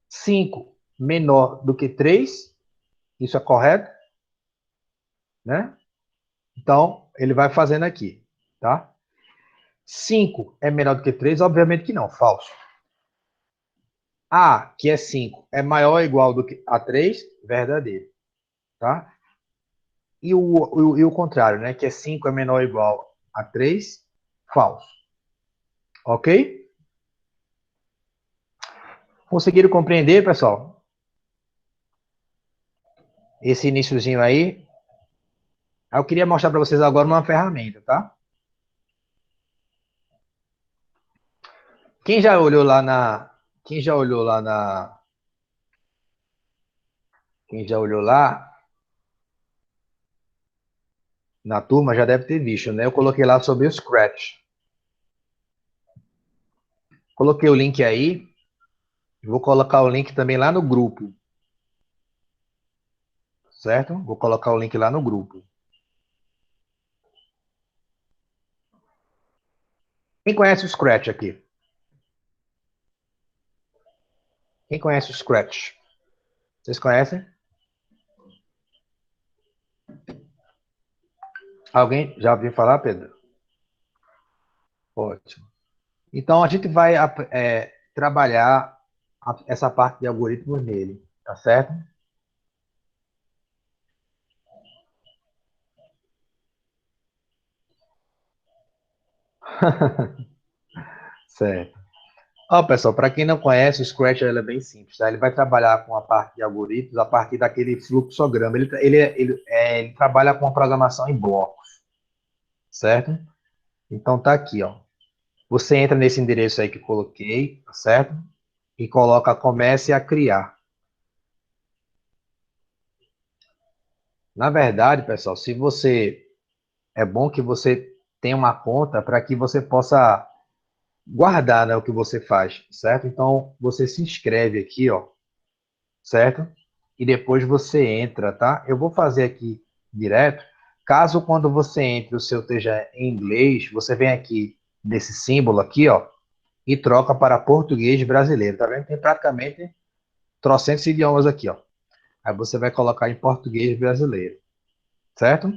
5 menor do que 3? Isso é correto? Né? Então, ele vai fazendo aqui, tá? 5 é menor do que 3? Obviamente que não, falso. A, que é 5, é maior ou igual do que a 3? Verdadeiro, tá? E o contrário, né? Que é 5 é menor ou igual a 3? Falso. Ok? Conseguiram compreender, pessoal? Esse iniciozinho aí. Eu queria mostrar para vocês agora uma ferramenta, tá? Quem já olhou lá na... Quem já olhou lá na... Quem já olhou lá na turma já deve ter visto, né? Eu coloquei lá sobre o Scratch. Coloquei o link aí. Vou colocar o link também lá no grupo. Certo? Vou colocar o link lá no grupo. Quem conhece o Scratch aqui? Quem conhece o Scratch? Vocês conhecem? Alguém já ouviu falar, Pedro? Ótimo. Então, a gente vai trabalhar essa parte de algoritmos nele, tá certo? Certo. Ó, pessoal, para quem não conhece, o Scratch ele é bem simples, tá? Ele vai trabalhar com a parte de algoritmos a partir daquele fluxograma. Ele trabalha com a programação em blocos, certo? Então, tá aqui, ó. Você entra nesse endereço aí que eu coloquei, tá certo? E coloca comece a criar. Na verdade, pessoal, se você... É bom que você tenha uma conta para que você possa guardar, né, o que você faz, certo? Então, você se inscreve aqui, ó, certo? E depois você entra, tá? Eu vou fazer aqui direto. Caso quando você entre o seu esteja em inglês, você vem aqui nesse símbolo aqui, ó, e troca para português brasileiro, tá vendo? Tem praticamente trocentos idiomas aqui, ó. Aí você vai colocar em português brasileiro, certo?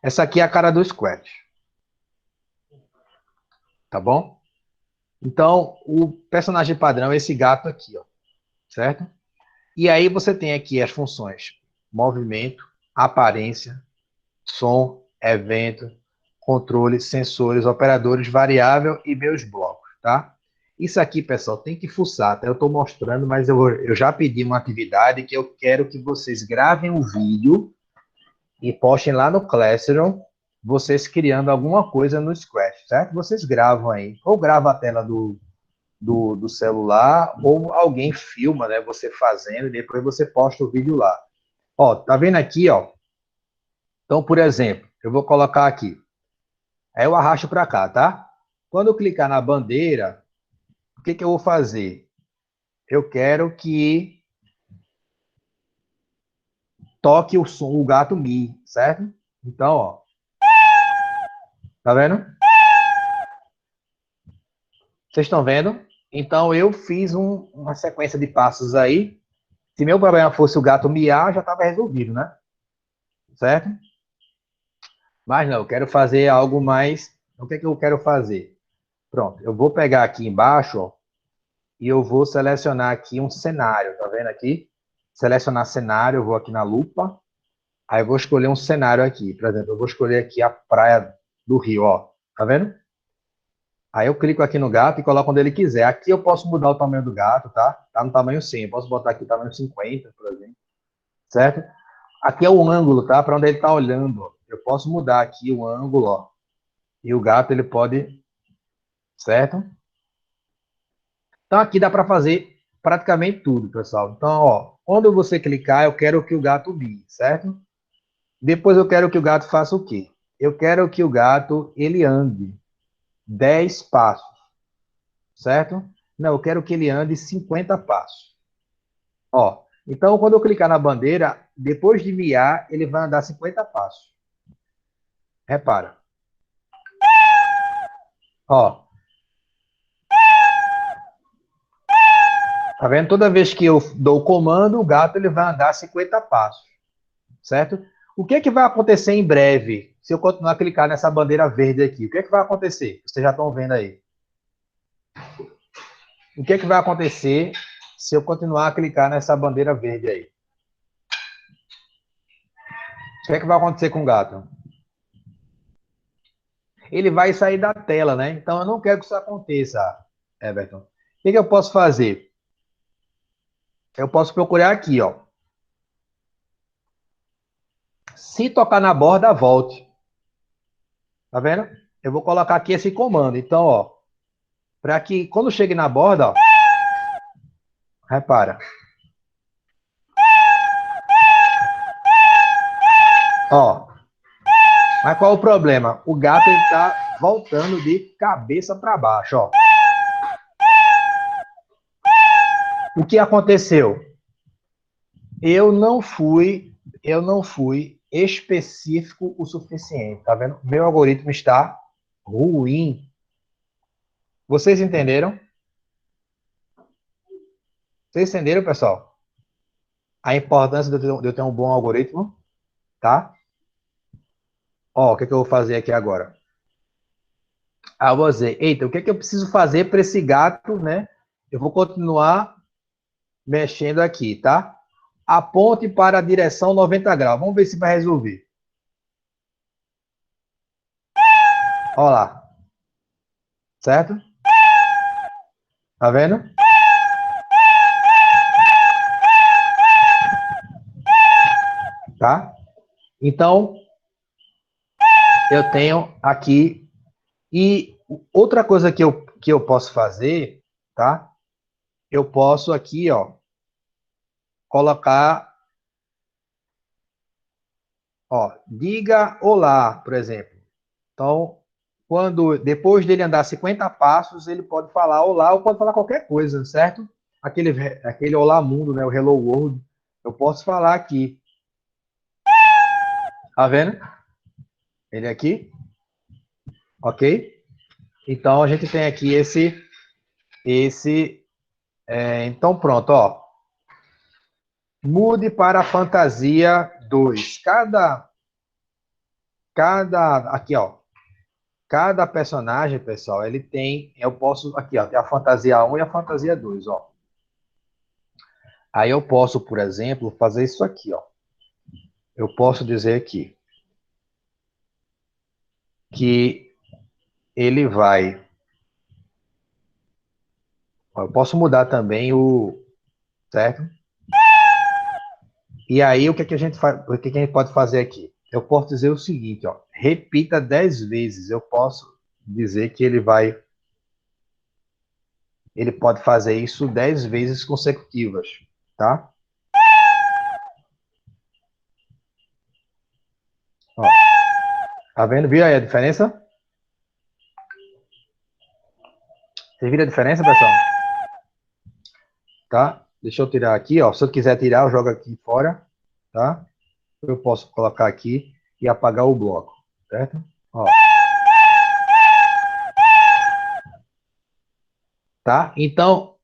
Essa aqui é a cara do Scratch, tá bom? Então, o personagem padrão é esse gato aqui, ó, certo? E aí você tem aqui as funções: movimento, aparência, som, evento, controle, sensores, operadores, variável e meus blocos, tá? Isso aqui, pessoal, tem que fuçar, tá? Eu estou mostrando, mas eu já pedi uma atividade que eu quero que vocês gravem um vídeo e postem lá no Classroom, vocês criando alguma coisa no Scratch, certo? Vocês gravam aí, ou grava a tela do celular, ou alguém filma, né, você fazendo, e depois você posta o vídeo lá. Ó, tá vendo aqui, ó? Então, por exemplo, eu vou colocar aqui. Aí eu arrasto para cá, tá? Quando eu clicar na bandeira, o que que eu vou fazer? Eu quero que toque o som, o gato mi, certo? Então, ó, tá vendo? Vocês estão vendo? Então, eu fiz uma sequência de passos aí. Se meu problema fosse o gato miar, já estava resolvido, né? Certo? Mas não, eu quero fazer algo mais. O que é que eu quero fazer? Pronto, eu vou pegar aqui embaixo, ó, e eu vou selecionar aqui um cenário, tá vendo aqui? Selecionar cenário, eu vou aqui na lupa, aí eu vou escolher um cenário aqui, por exemplo, eu vou escolher aqui a praia do Rio, ó, tá vendo? Aí eu clico aqui no gato e coloco onde ele quiser. Aqui eu posso mudar o tamanho do gato, tá? Tá no tamanho 100, eu posso botar aqui o tamanho 50, por exemplo, certo? Aqui é o ângulo, tá? Para onde ele tá olhando, ó. Eu posso mudar aqui o ângulo, ó. E o gato, ele pode, certo? Então aqui dá para fazer praticamente tudo, pessoal. Então, ó, quando você clicar, eu quero que o gato guie, certo? Depois eu quero que o gato faça o quê? Eu quero que o gato ele ande 10 passos, certo? Não, eu quero que ele ande 50 passos. Ó, então quando eu clicar na bandeira, depois de miar, ele vai andar 50 passos. Repara. Ó, tá vendo? Toda vez que eu dou o comando, o gato ele vai andar 50 passos, certo? O que é que vai acontecer em breve se eu continuar a clicar nessa bandeira verde aqui? O que é que vai acontecer? Vocês já estão vendo aí. O que é que vai acontecer se eu continuar a clicar nessa bandeira verde aí? O que é que vai acontecer com o gato? Ele vai sair da tela, né? Então eu não quero que isso aconteça, Everton. O que é que eu posso fazer? Eu posso procurar aqui, ó. Se tocar na borda, volte. Tá vendo? Eu vou colocar aqui esse comando. Então, ó, para que quando chegue na borda, ó, repara. Ó, mas qual o problema? O gato ele tá voltando de cabeça para baixo, ó. O que aconteceu? Eu não fui específico o suficiente, tá vendo? Meu algoritmo está ruim. Vocês entenderam? Vocês entenderam, pessoal? A importância de eu ter um bom algoritmo, tá? Ó, o que é que eu vou fazer aqui agora? Ah, eu vou dizer, eita, o que é que eu preciso fazer para esse gato, né? Eu vou continuar mexendo aqui, tá? Aponte para a direção 90 graus. Vamos ver se vai resolver. Olha lá. Certo? Tá vendo? Tá? Então, eu tenho aqui. E outra coisa que eu posso fazer, tá? Eu posso aqui, ó, colocar, ó, diga olá, por exemplo. Então, quando depois dele andar 50 passos, ele pode falar olá ou pode falar qualquer coisa, certo? Aquele olá mundo, né, o hello world, eu posso falar aqui. Tá vendo? Ele aqui, ok? Então a gente tem aqui então pronto, ó. Mude para a fantasia 2. Aqui, ó. cada personagem, pessoal, ele tem, eu posso, aqui, ó, tem a fantasia 1 e a fantasia 2, ó. Aí eu posso, por exemplo, fazer isso aqui, ó. Eu posso dizer aqui que ele vai... Eu posso mudar também o... Certo? E aí, o que, que a gente faz, o que, que a gente pode fazer aqui? Eu posso dizer o seguinte, ó. Repita 10 vezes. Eu posso dizer que ele vai... Ele pode fazer isso 10 vezes consecutivas, tá? Ó, tá vendo? Viu aí a diferença? Vocês viram a diferença, pessoal? Tá? Deixa eu tirar aqui, ó. Se eu quiser tirar, eu jogo aqui fora, tá? Eu posso colocar aqui e apagar o bloco, certo? Ó. Tá? Então,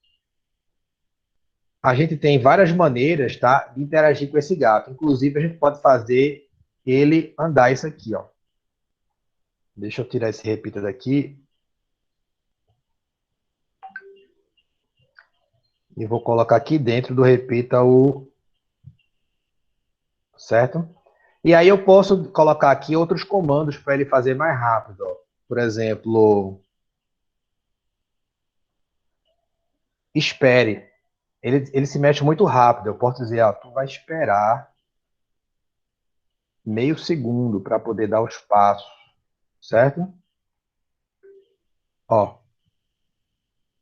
a gente tem várias maneiras, tá, de interagir com esse gato. Inclusive, a gente pode fazer ele andar isso aqui, ó. Deixa eu tirar esse repita daqui. E vou colocar aqui dentro do repita o... Certo? E aí eu posso colocar aqui outros comandos para ele fazer mais rápido, ó. Por exemplo, espere. Ele se mexe muito rápido. Eu posso dizer, ó, tu vai esperar meio segundo para poder dar os passos, certo? Ó,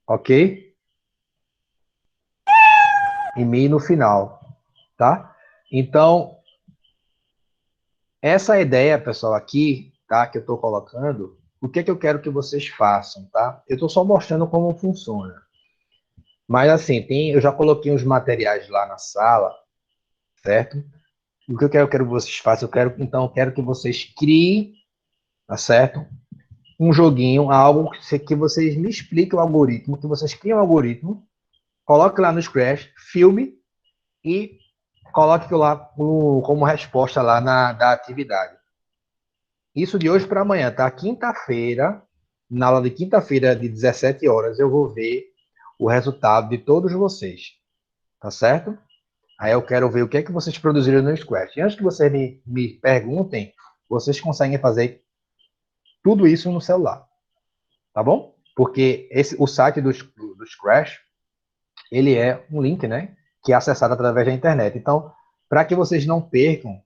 ok? E mi no final, tá? Então, essa ideia, pessoal, aqui, tá, que eu estou colocando, o que que eu quero que vocês façam, tá? Eu estou só mostrando como funciona. Mas, assim, eu já coloquei uns materiais lá na sala, certo? O que eu quero que vocês façam? Então, eu quero que vocês criem, tá certo? Um joguinho, algo que vocês me expliquem o algoritmo, que vocês criem um algoritmo, coloque lá no Scratch, filme e coloque lá como resposta lá da atividade. Isso de hoje para amanhã, tá? Quinta-feira, na aula de quinta-feira de 17 horas, eu vou ver o resultado de todos vocês, tá certo? Aí eu quero ver o que é que vocês produziram no Scratch. E antes que vocês me perguntem, vocês conseguem fazer tudo isso no celular, tá bom? Porque o site do Scratch, ele é um link, né? Que é acessado através da internet. Então, para que vocês não percam,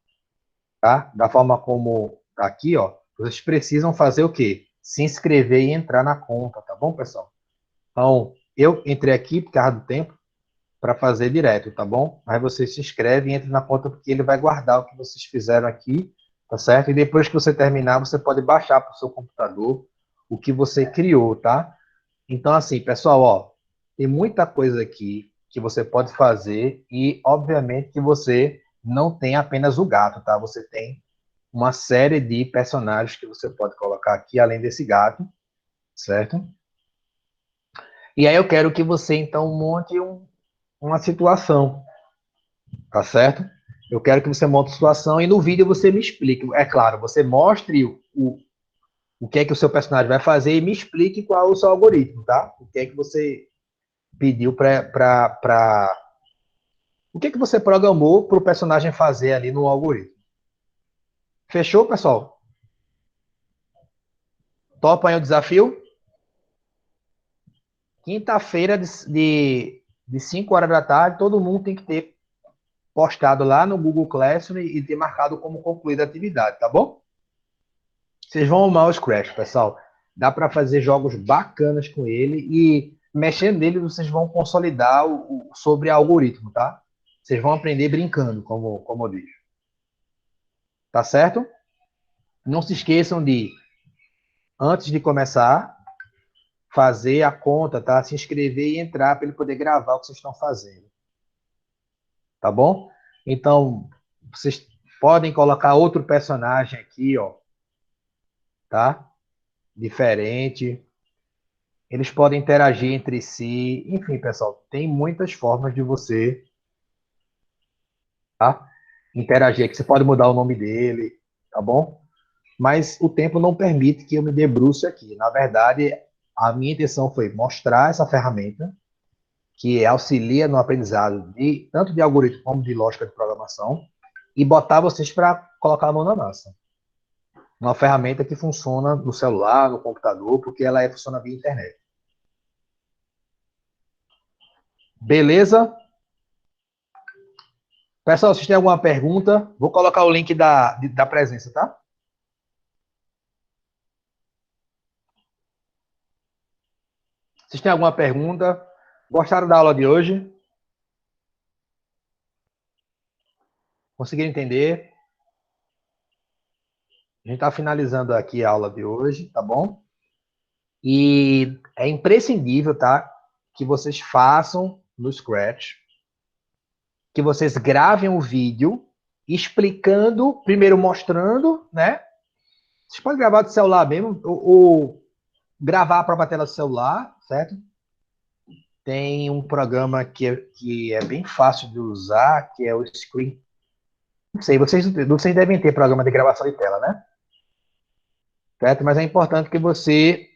tá? Da forma como tá aqui, ó, vocês precisam fazer o quê? Se inscrever e entrar na conta, tá bom, pessoal? Então, eu entrei aqui por causa do tempo para fazer direto, tá bom? Aí vocês se inscrevem e entram na conta porque ele vai guardar o que vocês fizeram aqui, tá certo? E depois que você terminar, você pode baixar para o seu computador o que você criou, tá? Então, assim, pessoal, ó, tem muita coisa aqui que você pode fazer e, obviamente, que você não tem apenas o gato, tá? Você tem uma série de personagens que você pode colocar aqui, além desse gato, certo? E aí eu quero que você, então, monte uma situação, tá certo? Eu quero que você monte a situação e no vídeo você me explique. É claro, você mostre o que é que o seu personagem vai fazer e me explique qual é o seu algoritmo, tá? O que é que você pediu para... O que é que você programou para o personagem fazer ali no algoritmo? Fechou, pessoal? Topa aí o desafio? Quinta-feira de 5 horas da tarde, todo mundo tem que ter postado lá no Google Classroom e ter marcado como concluída a atividade, tá bom? Vocês vão amar o Scratch, pessoal. Dá para fazer jogos bacanas com ele e mexendo nele vocês vão consolidar sobre algoritmo, tá? Vocês vão aprender brincando, como eu digo. Tá certo? Não se esqueçam de, antes de começar, fazer a conta, tá? Se inscrever e entrar para ele poder gravar o que vocês estão fazendo. Tá bom? Então, vocês podem colocar outro personagem aqui, ó. Tá? Diferente. Eles podem interagir entre si. Enfim, pessoal, tem muitas formas de você, tá? Interagir aqui. Você pode mudar o nome dele, tá bom? mas o tempo não permite que eu me debruce aqui. Na verdade, a minha intenção foi mostrar essa ferramenta que auxilia no aprendizado tanto de algoritmo como de lógica de programação e botar vocês para colocar a mão na massa. Uma ferramenta que funciona no celular, no computador, porque ela funciona via internet. Beleza? Pessoal, se tem alguma pergunta, vou colocar o link da presença, tá? Vocês têm alguma pergunta? Gostaram da aula de hoje? Conseguiram entender? A gente está finalizando aqui a aula de hoje, tá bom? E é imprescindível, tá? Que vocês façam no Scratch, que vocês gravem um vídeo explicando, primeiro mostrando, né? Vocês podem gravar do celular mesmo, ou gravar a própria tela do celular, certo? Tem um programa que é bem fácil de usar, que é o Screen. Não sei, vocês devem ter programa de gravação de tela, né? Certo? Mas é importante que você...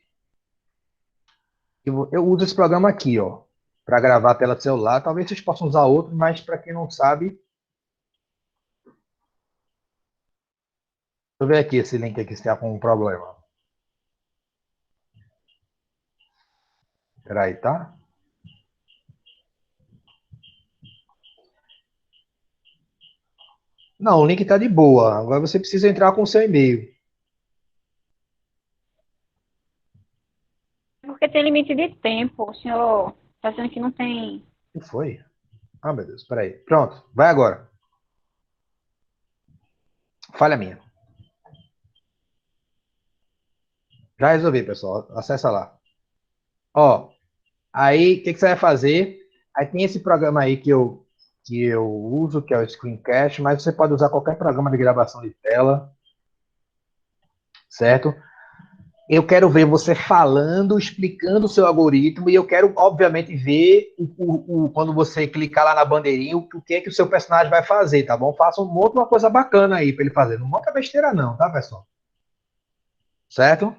Eu uso esse programa aqui, ó, para gravar a tela do celular. Talvez vocês possam usar outro, mas para quem não sabe... Deixa eu ver aqui esse link aqui se está com um problema. Espera aí, tá? Não, o link está de boa. Agora você precisa entrar com o seu e-mail. Porque tem limite de tempo, o senhor está dizendo que não tem. O que foi? Ah, meu Deus, espera aí. Pronto, vai agora. Falha minha. Já resolvi, pessoal. Acessa lá. Ó, aí o que você vai fazer? Aí tem esse programa aí que eu uso, que é o Screencast, mas você pode usar qualquer programa de gravação de tela, certo? Eu quero ver você falando, explicando o seu algoritmo, e eu quero, obviamente, ver quando você clicar lá na bandeirinha, o que é que o seu personagem vai fazer, tá bom? Faça uma coisa bacana aí para ele fazer. Não monta besteira não, tá, pessoal? Certo?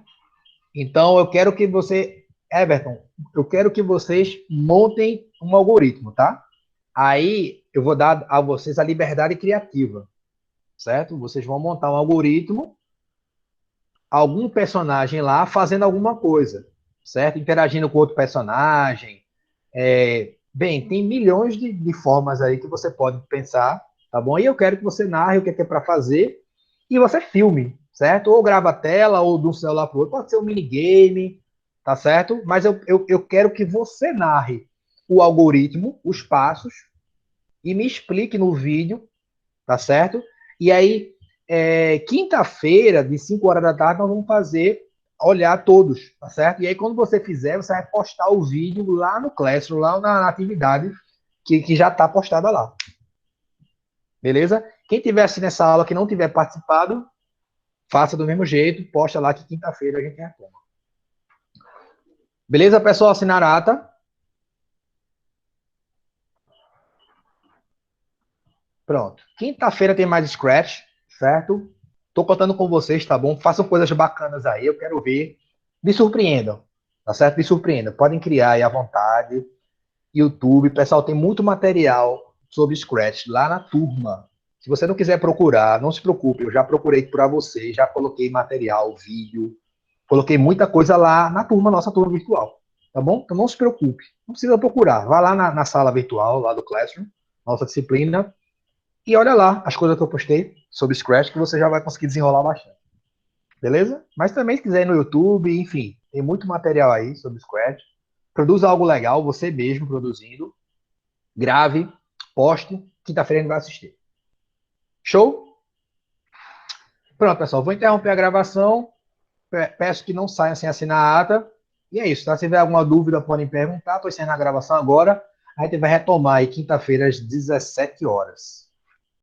Então, eu quero que você... Everton, eu quero que vocês montem um algoritmo, tá? Aí, eu vou dar a vocês a liberdade criativa, certo? Vocês vão montar um algoritmo, algum personagem lá fazendo alguma coisa, certo? Interagindo com outro personagem. Bem, tem milhões de formas aí que você pode pensar, tá bom? E eu quero que você narre o que é para fazer e você filme, certo? Ou grava a tela, ou de um celular para o outro, pode ser um minigame, tá certo? Mas eu quero que você narre o algoritmo, os passos, e me explique no vídeo, tá certo? E aí, quinta-feira, de 5 horas da tarde, nós vamos olhar todos, tá certo? E aí, quando você fizer, você vai postar o vídeo lá no Classroom, lá na atividade que já está postada lá. Beleza? Quem tiver assistindo essa aula que não tiver participado, faça do mesmo jeito, posta lá que quinta-feira a gente retoma. Beleza, pessoal? Assinaram a ata? Pronto. Quinta-feira tem mais Scratch, certo? Tô contando com vocês, tá bom? Façam coisas bacanas aí, eu quero ver. Me surpreendam, tá certo? Me surpreendam. Podem criar aí à vontade. YouTube, pessoal, tem muito material sobre Scratch lá na turma. Se você não quiser procurar, não se preocupe, eu já procurei para você, já coloquei material, vídeo, coloquei muita coisa lá na turma, nossa turma virtual, tá bom? Então não se preocupe, não precisa procurar. Vá lá na sala virtual, lá do Classroom, nossa disciplina, e olha lá as coisas que eu postei sobre Scratch, que você já vai conseguir desenrolar bastante. Beleza? Mas também se quiser ir no YouTube, enfim, tem muito material aí sobre Scratch. Produza algo legal, você mesmo produzindo. Grave, poste. Quinta-feira a gente vai assistir. Show? Pronto, pessoal. Vou interromper a gravação. Peço que não saiam sem assinar a ata. E é isso, tá? Se tiver alguma dúvida, podem perguntar. Estou encerrando a gravação agora. A gente vai retomar aí quinta-feira às 17 horas.